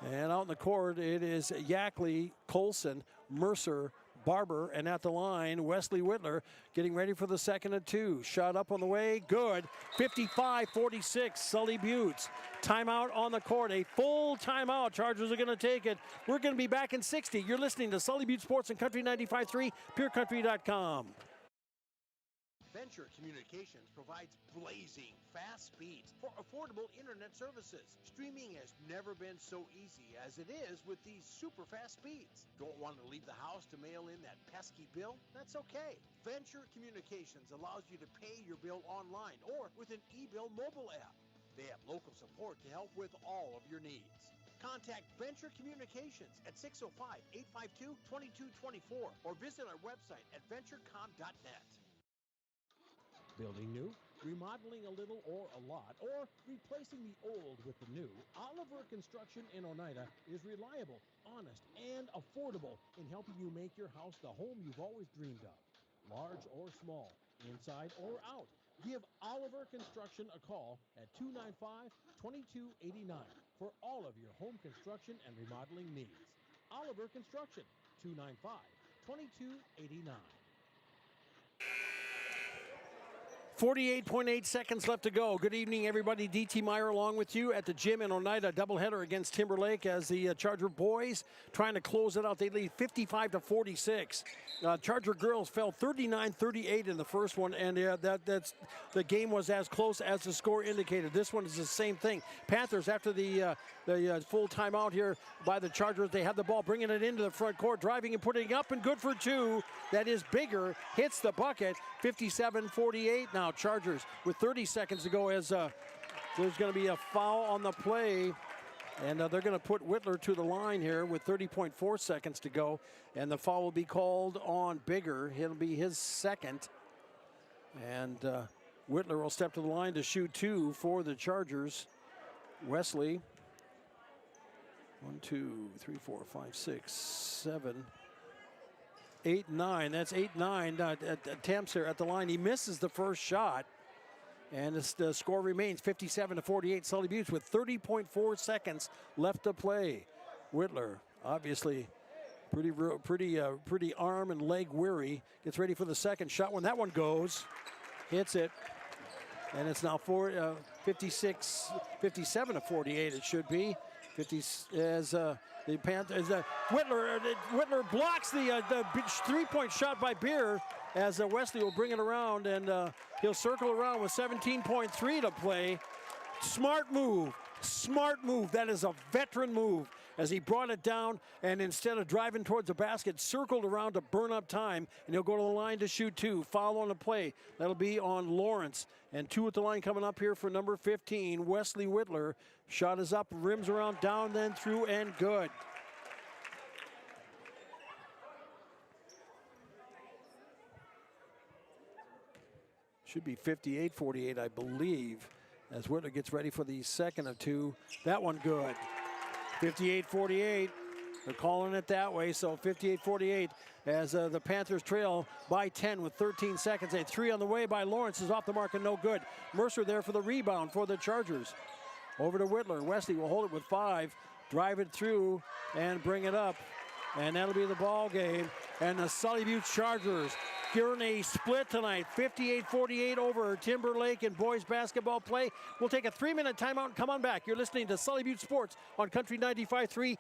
And out in the court, it is Yackley, Colson, Mercer, Barber, and at the line, Wesley Whitler getting ready for the second and 2. Shot up on the way, good. 55-46, Sully Buttes. Timeout on the court, a full timeout. Chargers are going to take it. We're going to be back in 60. You're listening to Sully Buttes Sports and Country 95.3, PureCountry.com. Venture Communications provides blazing fast speeds for affordable internet services. Streaming has never been so easy as it is with these super fast speeds. Don't want to leave the house to mail in that pesky bill? That's okay. Venture Communications allows you to pay your bill online or with an e-bill mobile app. They have local support to help with all of your needs. Contact Venture Communications at 605-852-2224 or visit our website at venturecom.net. Building new, remodeling a little or a lot, or replacing the old with the new, Oliver Construction in Oneida is reliable, honest, and affordable in helping you make your house the home you've always dreamed of. Large or small, inside or out, give Oliver Construction a call at 295-2289 for all of your home construction and remodeling needs. Oliver Construction, 295-2289. 48.8 seconds left to go. Good evening, everybody. DT Meyer along with you at the gym in Oneida. Doubleheader against Timberlake as the Charger boys trying to close it out. They lead 55-46. Charger girls fell 39-38 in the first one, and that's the game was as close as the score indicated. This one is the same thing. Panthers, after the full timeout here by the Chargers, they have the ball, bringing it into the front court, driving and putting it up, and good for 2. That is bigger, hits the bucket. 57-48 now. Chargers with 30 seconds to go as there's going to be a foul on the play, and they're going to put Whitler to the line here with 30.4 seconds to go, and the foul will be called on Bigger. It'll be his second, and Whitler will step to the line to shoot 2 for the Chargers. Wesley, 1, 2, 3, 4, 5, 6, 7, 8, 9. That's 8, 9 attempts here at the line. He misses the first shot, and the score remains 57-48. Sully Buttes with 30.4 seconds left to play. Whitler obviously Pretty arm and leg weary. Gets ready for the second shot. When that one goes, hits it. And it's now 57 to 48. It should be 50 as the Panthers. Whitler blocks the three-point shot by Beer as Wesley will bring it around, and he'll circle around with 17.3 to play. Smart move. That is a veteran move as he brought it down, and instead of driving towards the basket, circled around to burn up time, and he'll go to the line to shoot two. Foul on the play. That'll be on Lawrence. And two at the line coming up here for number 15, Wesley Whitler. Shot is up, rims around, down, then through, and good. Should be 58-48, I believe, as Whitler gets ready for the second of two. That one good. 58-48. They're calling it that way, so 58-48 as the Panthers trail by 10 with 13 seconds. A three on the way by Lawrence is off the mark and no good. Mercer there for the rebound for the Chargers. Over to Whitler. Wesley will hold it with 5, drive it through, and bring it up. And that'll be the ball game. And the Sully Butte Chargers getting a split tonight, 58-48 over Timberlake in boys basketball play. We'll take a 3-minute timeout and come on back. You're listening to Sully Butte Sports on Country 95.3,